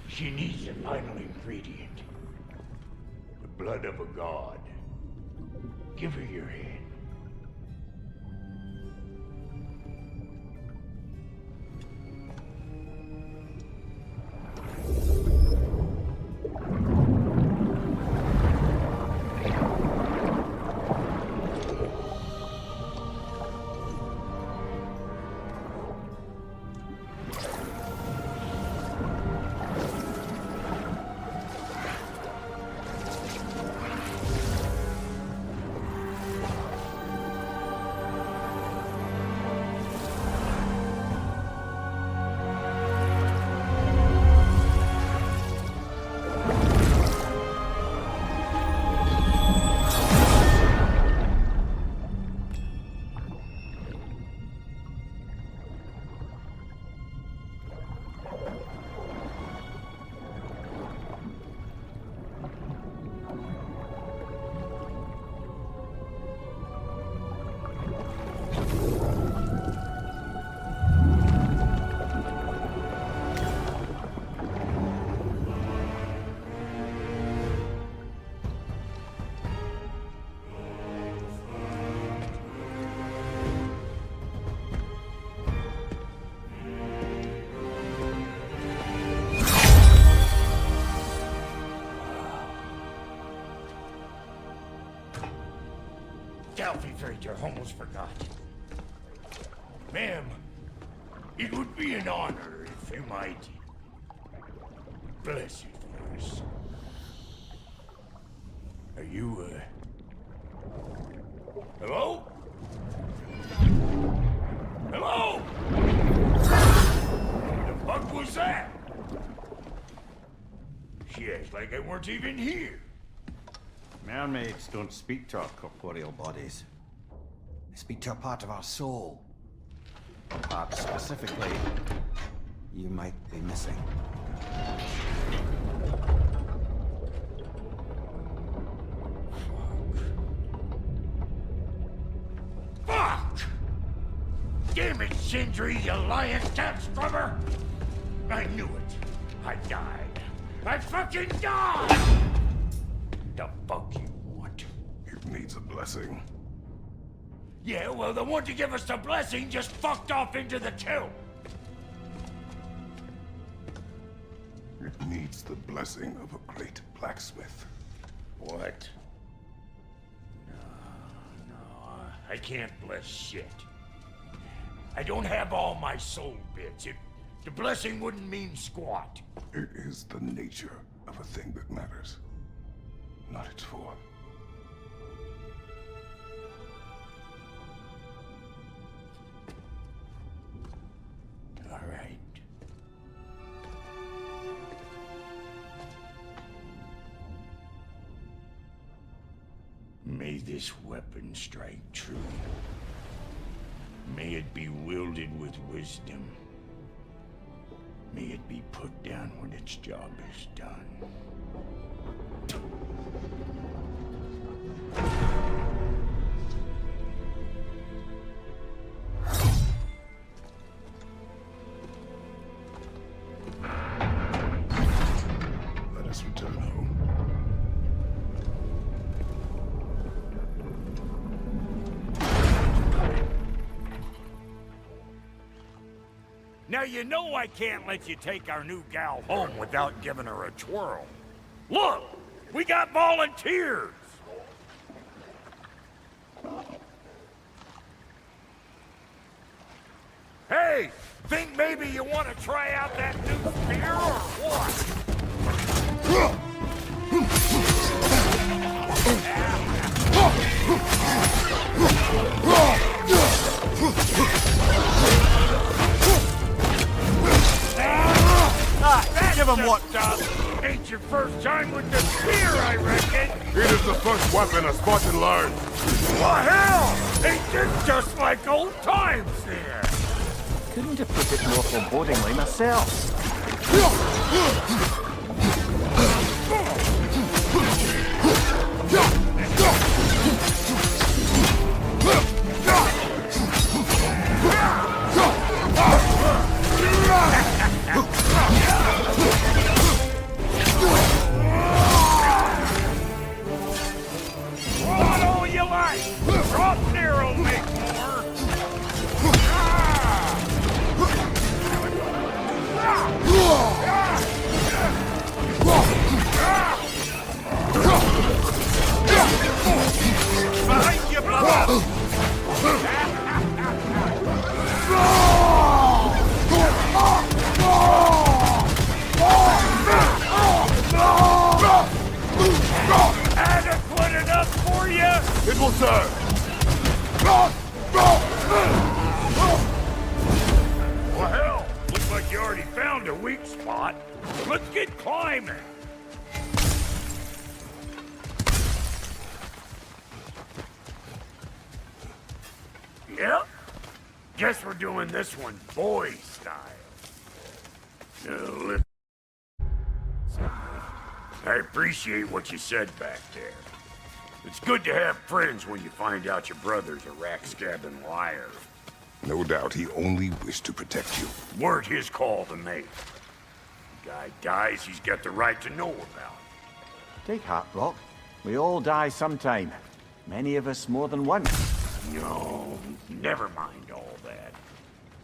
She needs the final ingredient. The blood of a god. Give her your hand. Delphi Frater almost forgot. Ma'am, it would be an honor if you might bless it for us. Are you, Hello? like I weren't even here. Mermaids don't speak to our corporeal bodies. They speak to a part of our soul. A part specifically you might be missing. Fuck! Damn it, Sindri, you lying cat scrubber! I knew it. I died. I fucking died! The fuck you want? It needs a blessing. Yeah, well, the one to give us the blessing just fucked off into the tomb. It needs the blessing of a great blacksmith. What? No, I can't bless shit. I don't have all my soul bits. The blessing wouldn't mean squat. It is the nature of a thing that matters, not its form. All right. May this weapon strike true. May it be wielded with wisdom. May it be put down when its job is done. Let us return home. Now you know I can't let you take our new gal home without giving her a twirl. Look! We got volunteers! Hey! Think maybe you want to try out that new spear or what? Give him what, Doc? Ain't your first time with the spear, I reckon. It is the first weapon a Spartan learned. Well, hell! Ain't this just like old times there? Couldn't have put it more forebodingly myself. What all you like? Drop near'll make more. Behind you, brother! Adequate enough for you? It will serve. Well, hell, looks like you already found a weak spot. Let's get climbing. Yep. Guess we're doing this one boy style. Now, I appreciate what you said back there. It's good to have friends when you find out your brother's a rack-scabbing liar. No doubt he only wished to protect you. Weren't his call to make. Guy dies, he's got the right to know about it. Take heart, Rock. We all die sometime. Many of us more than once. No, never mind all that.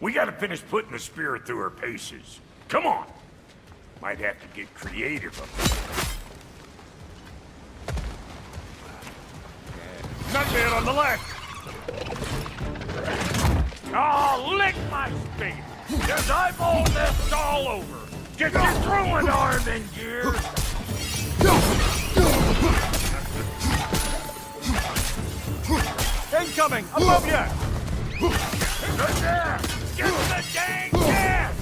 We gotta finish putting the spirit through her paces. Come on! Might have to get creative up there. Nutman on the left! Oh, lick my space! There's eyeball nests all over! Get your throwing arm in gear! Incoming! Above you! Right there! Get the dang gas!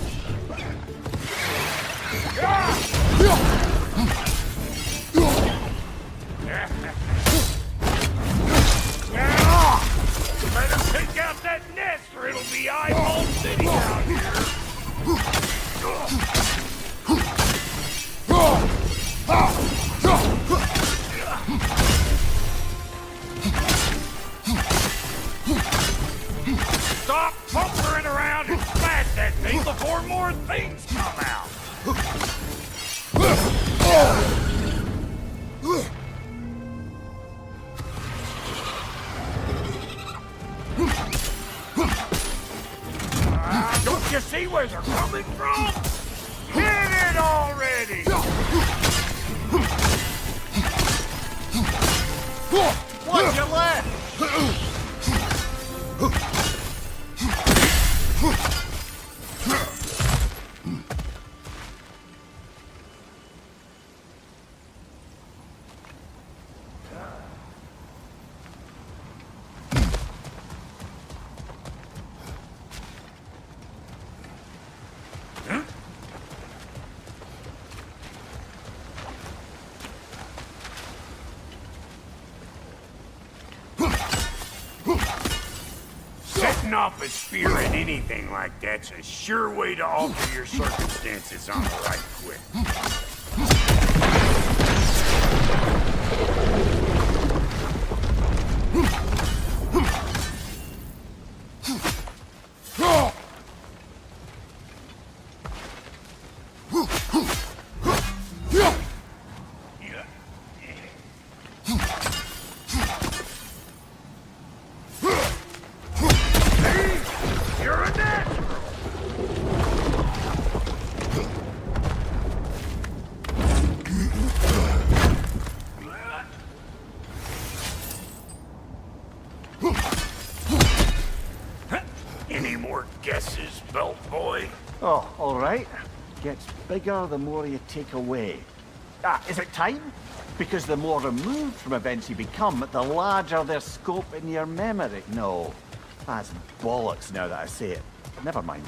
bumpering around and smash that thing before more things come out. Don't you see where they're coming from? Hit it already! What's your left? Setting off a spear at anything like that's a sure way to alter your circumstances on the right quick. You're a natural! Any more guesses, belt boy? Oh, all right. Gets bigger the more you take away. Ah, is it time? Because the more removed from events you become, the larger their scope in your memory. No, that's bollocks now that I say it. Never mind.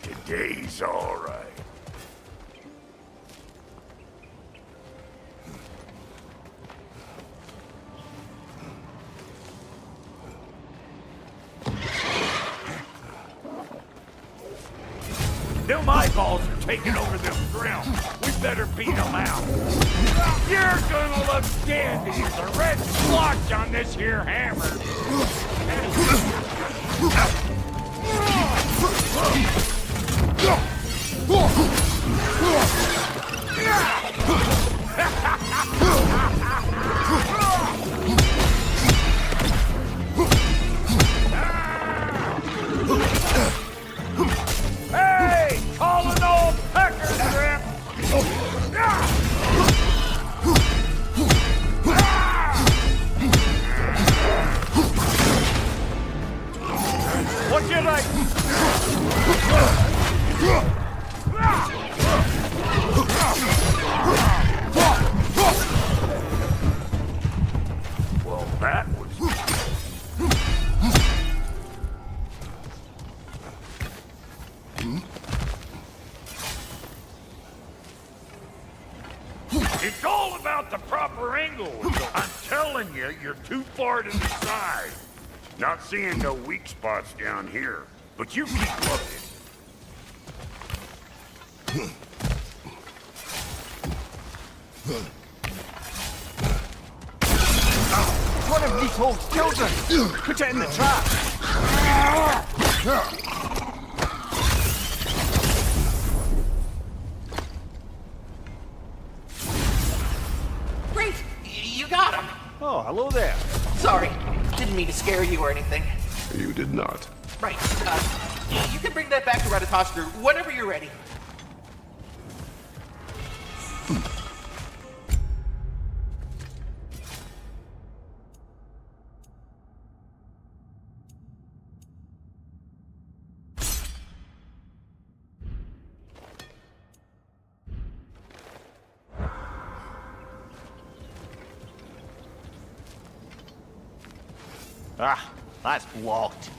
Today's all right. Them eyeballs are taking over them ground. We better beat them out. You're gonna look dandy as a red splotch on this here hammer. Hey! Call an old pecker strip! What you like? Well, that was... It's all about the proper angle. I'm telling you, you're too far to the side. Not seeing no weak spots down here, but you keep looking. One of these holes killed us. Put it in the trap. Great! You got him! Oh, hello there. Sorry, didn't mean to scare you or anything. You did not. Right, you can bring that back to Ratatoskru whenever you're ready. Ah, that's blocked.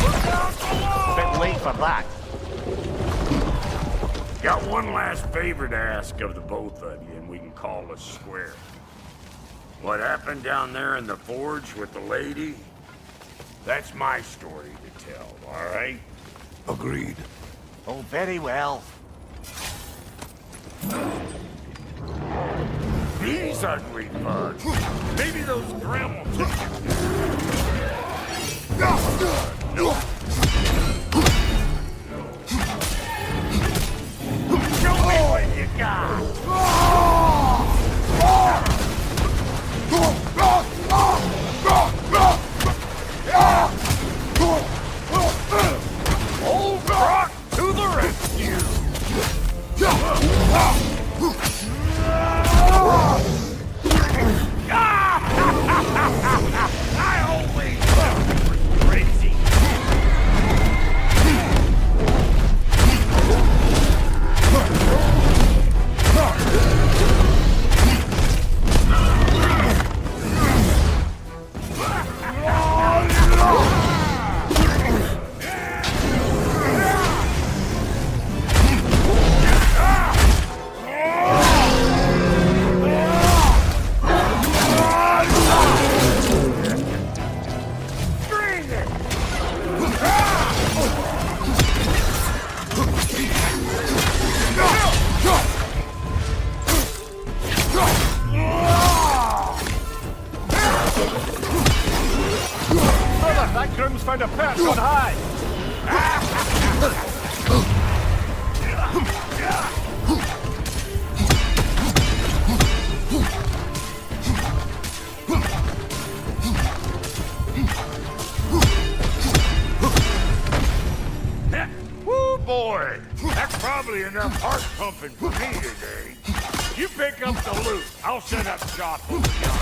Look out below! that. Got one last favor to ask of the both of you, and we can call us square. What happened down there in the forge with the lady? That's my story to tell, all right? Agreed. Oh, very well. These ugly bugs. Maybe those grandmas will take you. Nope. Show me what you got. Old Brock to the rescue. I always knew you were crazy. That groom's found a perch on high. Woo, boy! That's probably enough heart pumping for me today. You pick up the loot. I'll set up shop over yonder.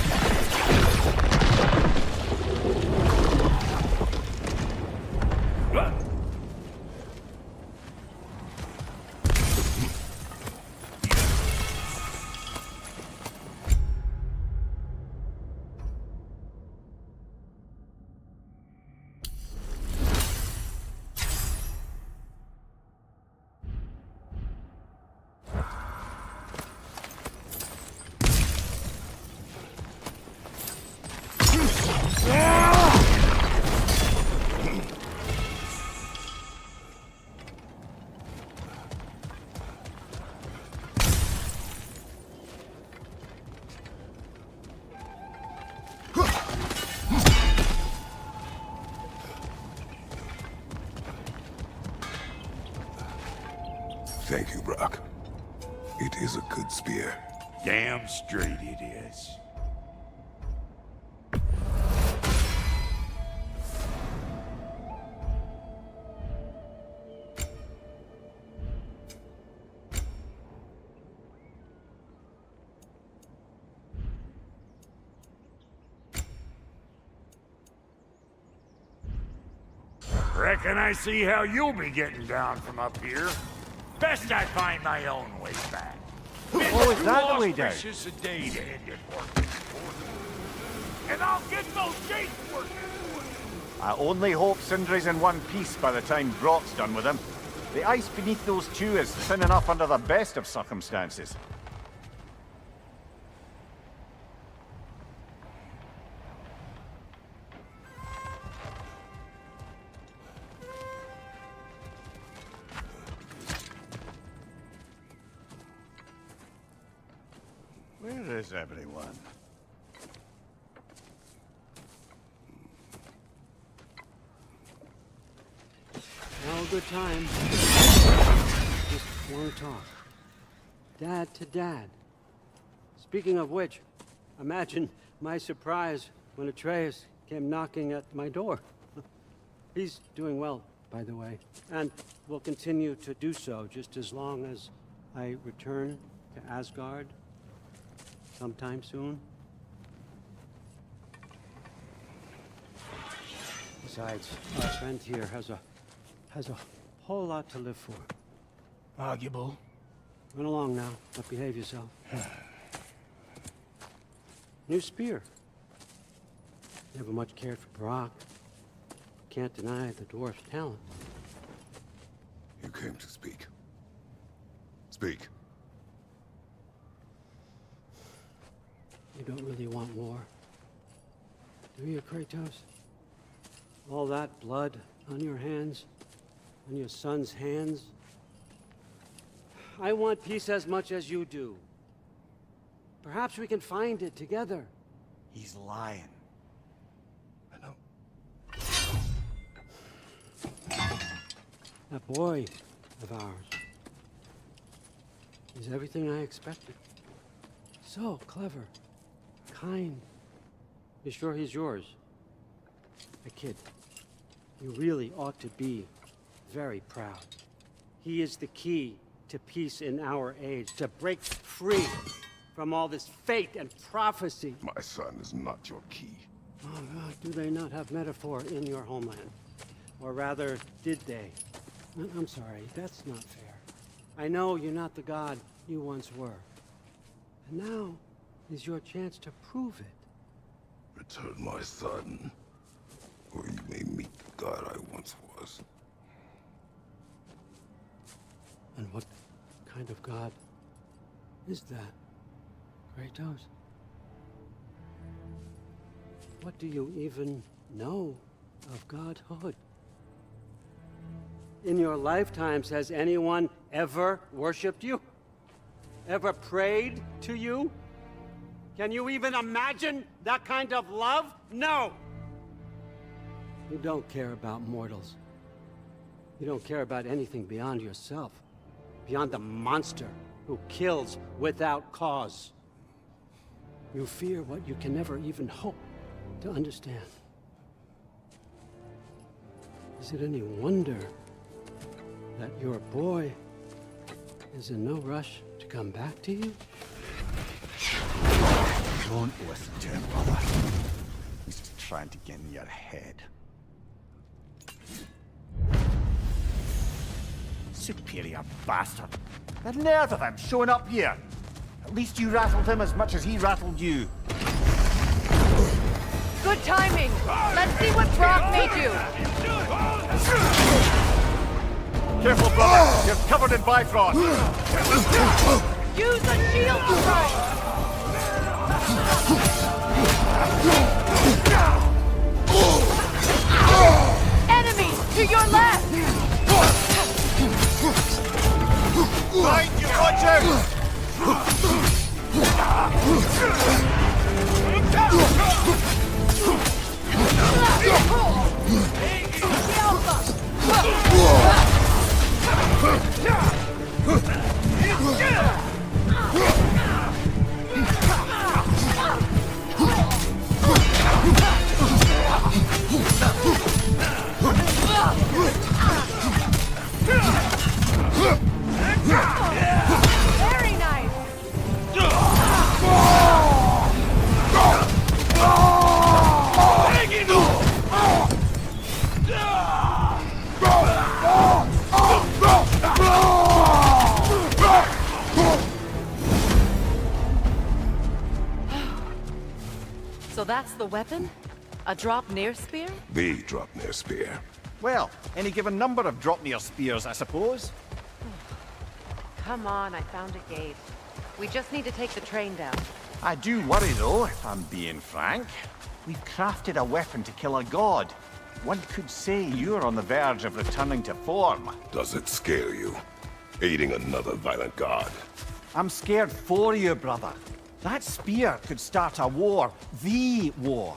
Thank you, Brock. It is a good spear. Damn straight it is. Reckon I see how you'll be getting down from up here. Best I find my own way back. Oh, is that the way down? Precious a day to end it working. And I'll get those gates working for you. I only hope Sindri's in one piece by the time Brock's done with him. The ice beneath those two is thin enough under the best of circumstances. Where is everyone? Now a good time. Just want to talk. Dad to Dad. Speaking of which, imagine my surprise when Atreus came knocking at my door. He's doing well, by the way, and will continue to do so just as long as I return to Asgard sometime soon. Besides, our friend here has a whole lot to live for. Arguable. Run along now, but behave yourself. New spear. Never much cared for Brock. Can't deny the dwarf's talent. You came to speak. Speak. You don't really want war, do you, Kratos? All that blood on your hands, on your son's hands? I want peace as much as you do. Perhaps we can find it together. He's lying. I know. That boy of ours is everything I expected. So clever, kind. You sure he's yours? A kid. You really ought to be very proud. He is the key to peace in our age, to break free from all this fate and prophecy. My son is not your key. Oh, God, do they not have metaphor in your homeland? Or rather, did they? I'm sorry, that's not fair. I know you're not the god you once were. And now is your chance to prove it. Return my son, or you may meet the god I once was. And what kind of god is that, Kratos? What do you even know of godhood? In your lifetimes, has anyone ever worshipped you? Ever prayed to you? Can you even imagine that kind of love? No! You don't care about mortals. You don't care about anything beyond yourself. Beyond the monster who kills without cause. You fear what you can never even hope to understand. Is it any wonder that your boy is in no rush to come back to you? Don't listen to him, brother. He's just trying to get in your head. Superior bastard. The nerve of him showing up here. At least you rattled him as much as he rattled you. Good timing! Let's see what Brock may do! Careful, brother! You're covered in Bifrost! Use a shield strike! Enemy to your left! Right, you watch out! Very nice! So that's the weapon? A drop-near spear? The drop-near spear. Well, any given number of drop-near spears, I suppose. Come on, I found a gate. We just need to take the train down. I do worry, though, if I'm being frank. We've crafted a weapon to kill a god. One could say you're on the verge of returning to form. Does it scare you? Aiding another violent god? I'm scared for you, brother. That spear could start a war. The war.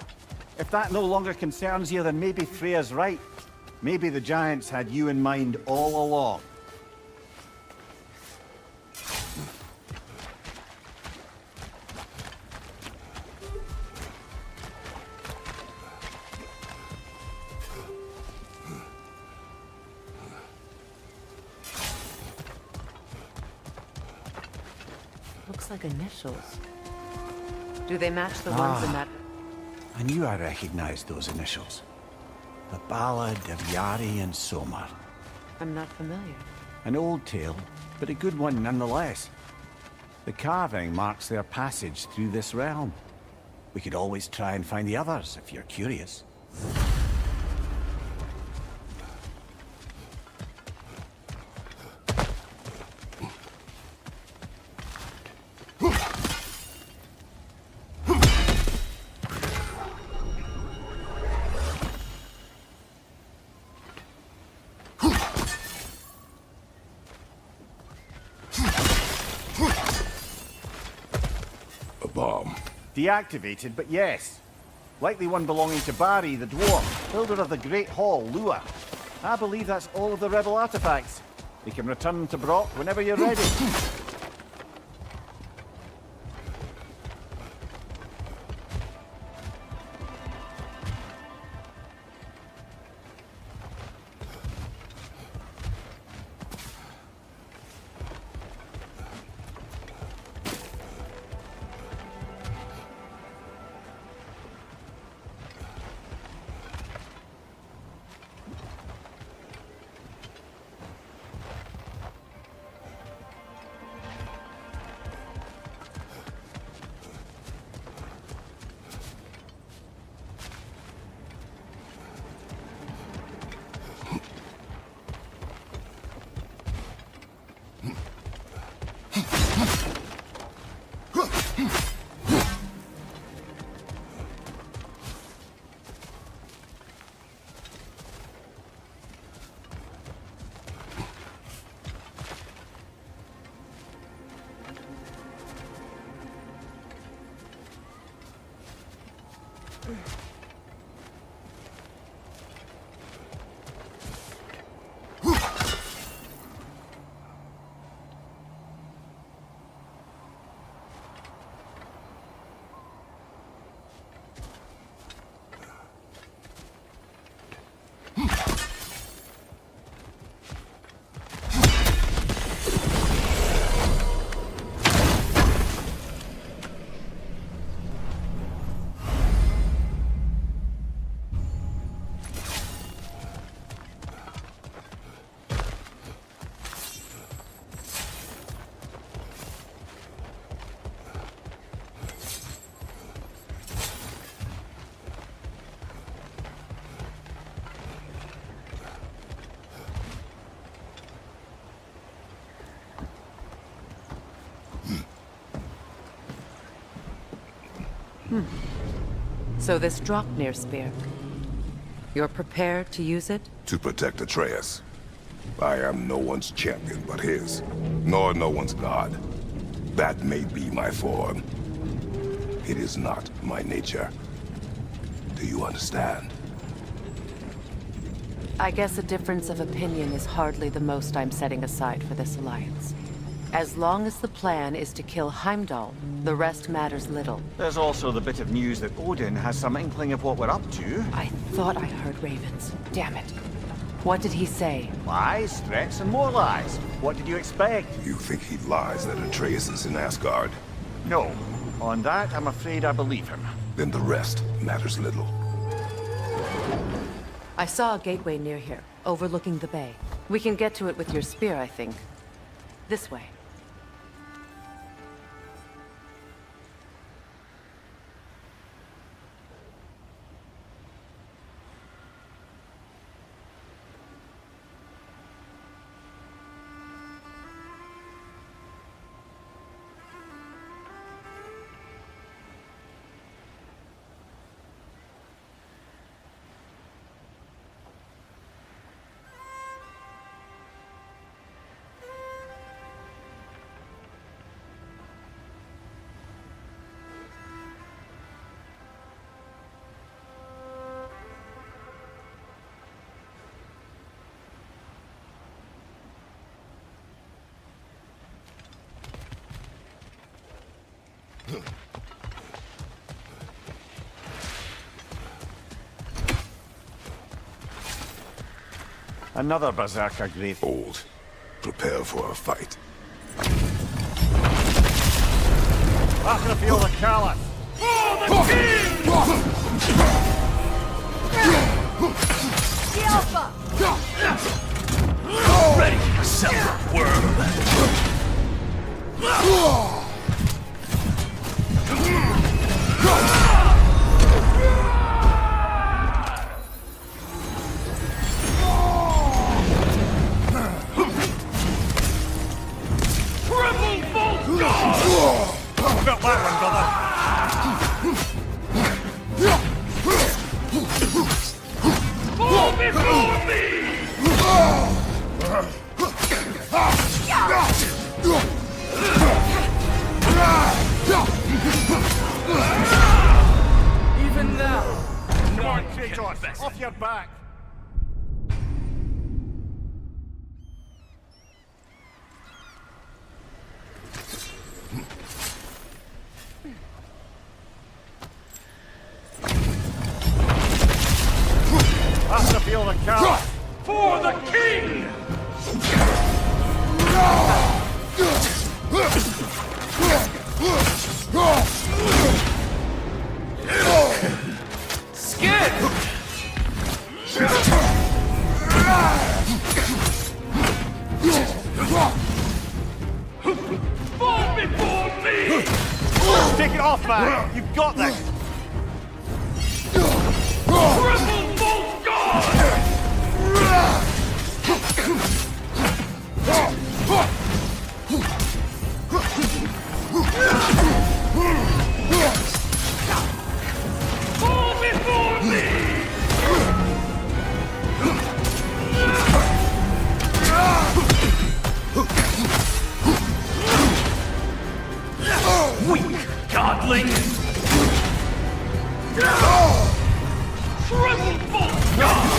If that no longer concerns you, then maybe Freya's right. Maybe the Giants had you in mind all along. Looks like initials. Do they match the ones in that... I knew I recognized those initials. The Ballad of Yari and Somar. I'm not familiar. An old tale, but a good one nonetheless. The carving marks their passage through this realm. We could always try and find the others, if you're curious. bomb? Deactivated, but yes. Likely one belonging to Barry, the dwarf, builder of the Great Hall, Lua. I believe that's all of the rebel artifacts. We can return them to Brock whenever you're ready. So this Draupnir spear, you're prepared to use it? To protect Atreus. I am no one's champion but his, nor no one's god. That may be my form. It is not my nature. Do you understand? I guess a difference of opinion is hardly the most I'm setting aside for this alliance. As long as the plan is to kill Heimdall, the rest matters little. There's also the bit of news that Odin has some inkling of what we're up to. I thought I heard ravens. Damn it. What did he say? Lies, threats, and more lies. What did you expect? You think he lies that Atreus is in Asgard? No. On that, I'm afraid I believe him. Then the rest matters little. I saw a gateway near here, overlooking the bay. We can get to it with your spear, I think. This way. Another berserker grave. Old. Prepare for a fight. Battlefield of Calais. The Alpha! Ready yourself, worm. Felt that one, brother. Fall before me! Kratos, off your back! That's the feel the cow. For the king! Skid! Fall before me! Take it off, man! You've got this! Triple bolt god! Fall before me! Weak godling! Triple bolt god!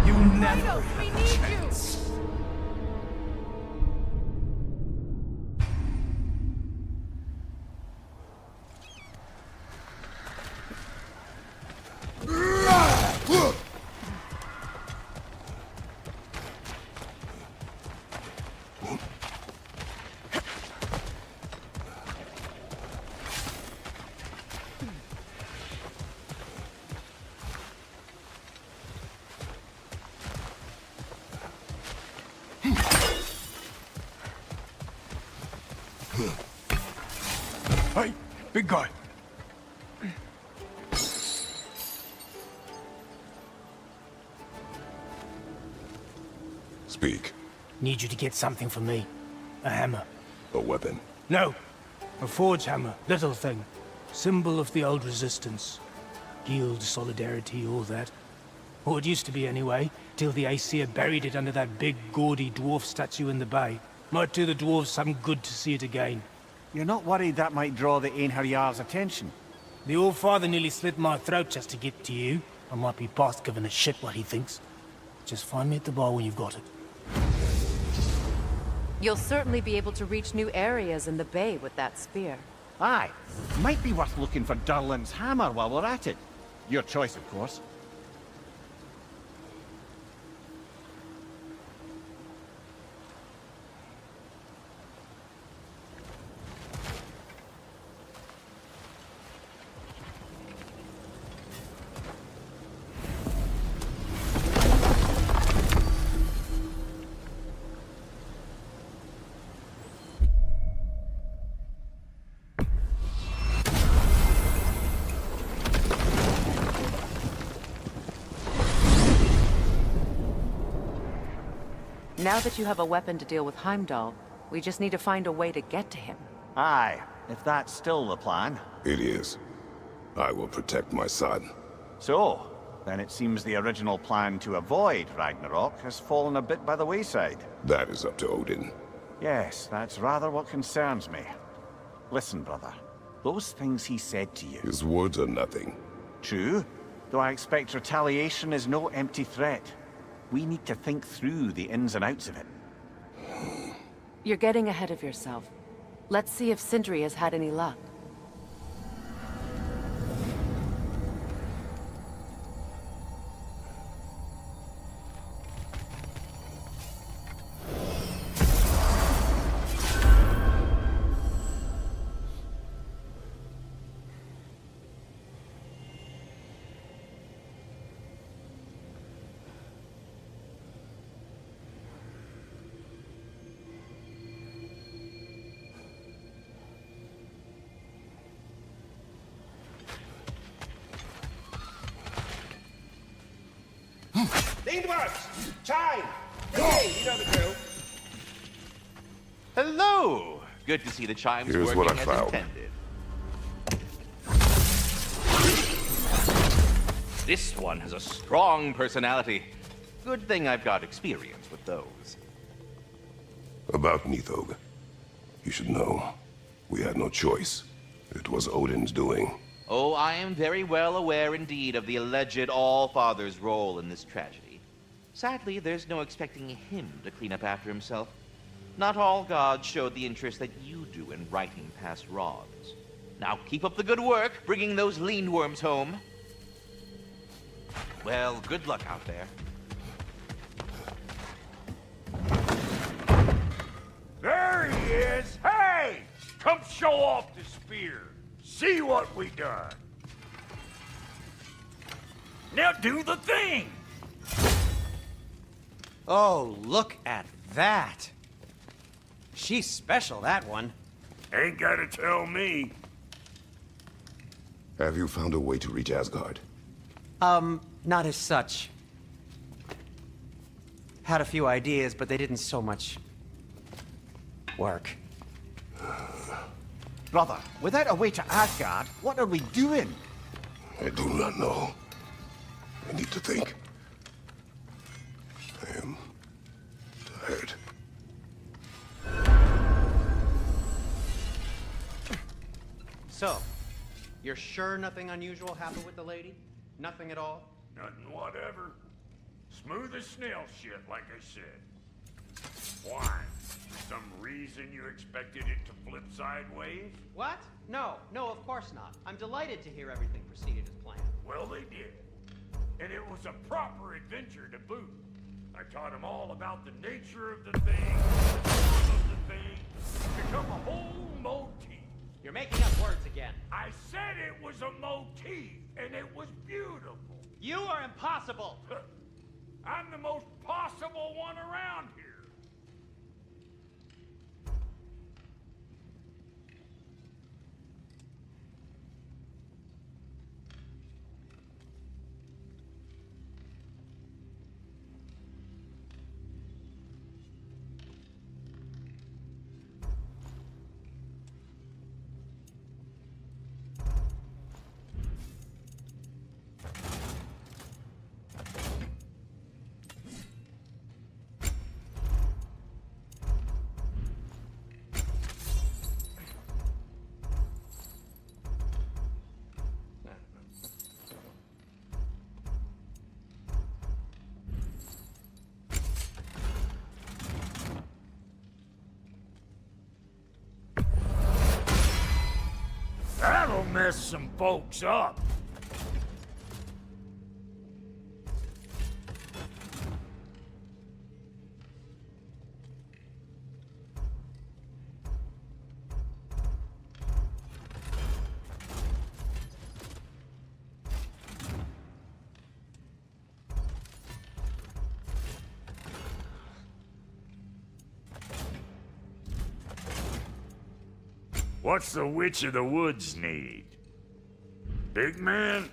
You never We need you! Hey, big guy. Speak. Need you to get something for me. A hammer. A weapon. No. A forge hammer. Little thing. Symbol of the old resistance. Guild, solidarity, all that. Or it used to be anyway, till the Aesir buried it under that big, gaudy dwarf statue in the bay. Might do the dwarves some good to see it again. You're not worried that might draw the Einherjar's attention? The old father nearly slit my throat just to get to you. I might be past giving a shit what he thinks. Just find me at the bar when you've got it. You'll certainly be able to reach new areas in the bay with that spear. Aye. Might be worth looking for Durlin's hammer while we're at it. Your choice, of course. Now that you have a weapon to deal with Heimdall, we just need to find a way to get to him. Aye, if that's still the plan. It is. I will protect my son. So, then it seems the original plan to avoid Ragnarok has fallen a bit by the wayside. That is up to Odin. Yes, that's rather what concerns me. Listen, brother. Those things he said to you... His words are nothing. True, though I expect retaliation is no empty threat. We need to think through the ins and outs of it. You're getting ahead of yourself. Let's see if Sindri has had any luck. Lindworms! Chime! Hey, you know the drill. Hello! Good to see the chimes Here's working what I as found. intended. This one has a strong personality. Good thing I've got experience with those. About Nithog. You should know. We had no choice. It was Odin's doing. Oh, I am very well aware indeed of the alleged All-Father's role in this tragedy. Sadly, there's no expecting him to clean up after himself. Not all gods showed the interest that you do in righting past wrongs. Now keep up the good work, bringing those lean worms home. Well, good luck out there. There he is! Hey! Come show off the spear. See what we done. Now do the thing! Oh, look at that. She's special, that one. Ain't gotta tell me. Have you found a way to reach Asgard? Not as such. Had a few ideas, but they didn't so much work. Brother, without a way to Asgard, what are we doing? I do not know. I need to think. I am tired. So, you're sure nothing unusual happened with the lady? Nothing at all? Nothing whatever. Smooth as snail shit, like I said. Why? For some reason you expected it to flip sideways? What? No, of course not. I'm delighted to hear everything proceeded as planned. Well, they did. And it was a proper adventure to boot. I taught them all about the nature of the thing, the form of the thing, become a whole motif. You're making up words again. I said it was a motif, and it was beautiful. You are impossible! I'm the most possible one around here. That'll mess some folks up. What's the Witch of the Woods need? Big man?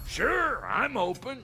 Sure, I'm open.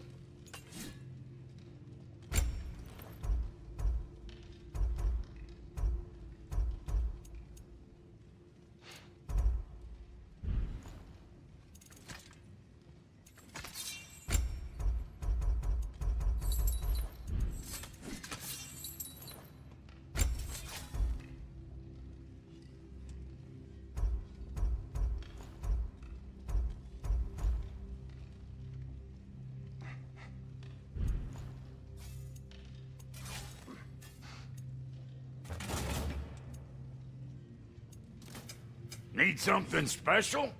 Need something special?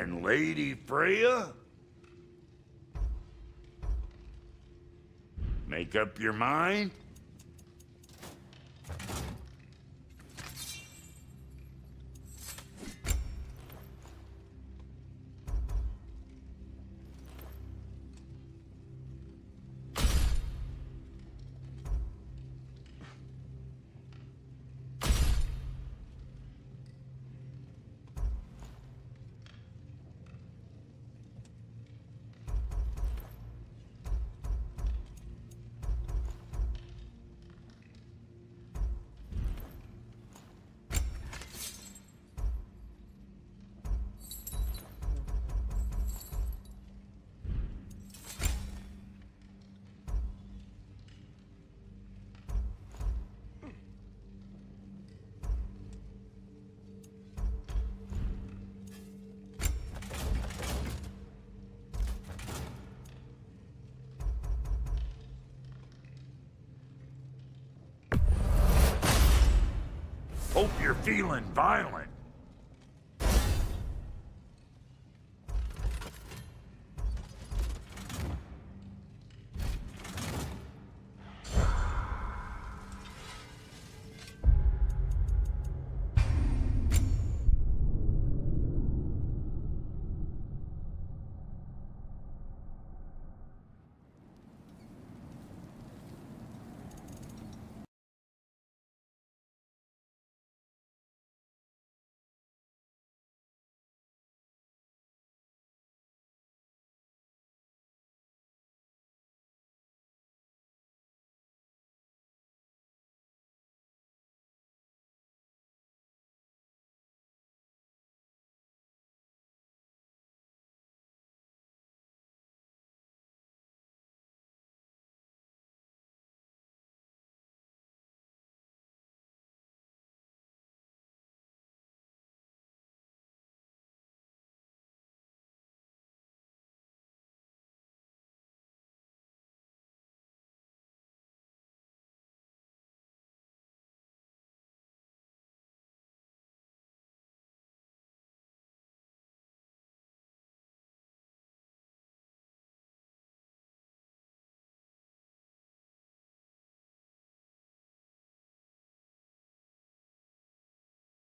And Lady Freya? Make up your mind? Hope you're feeling violent.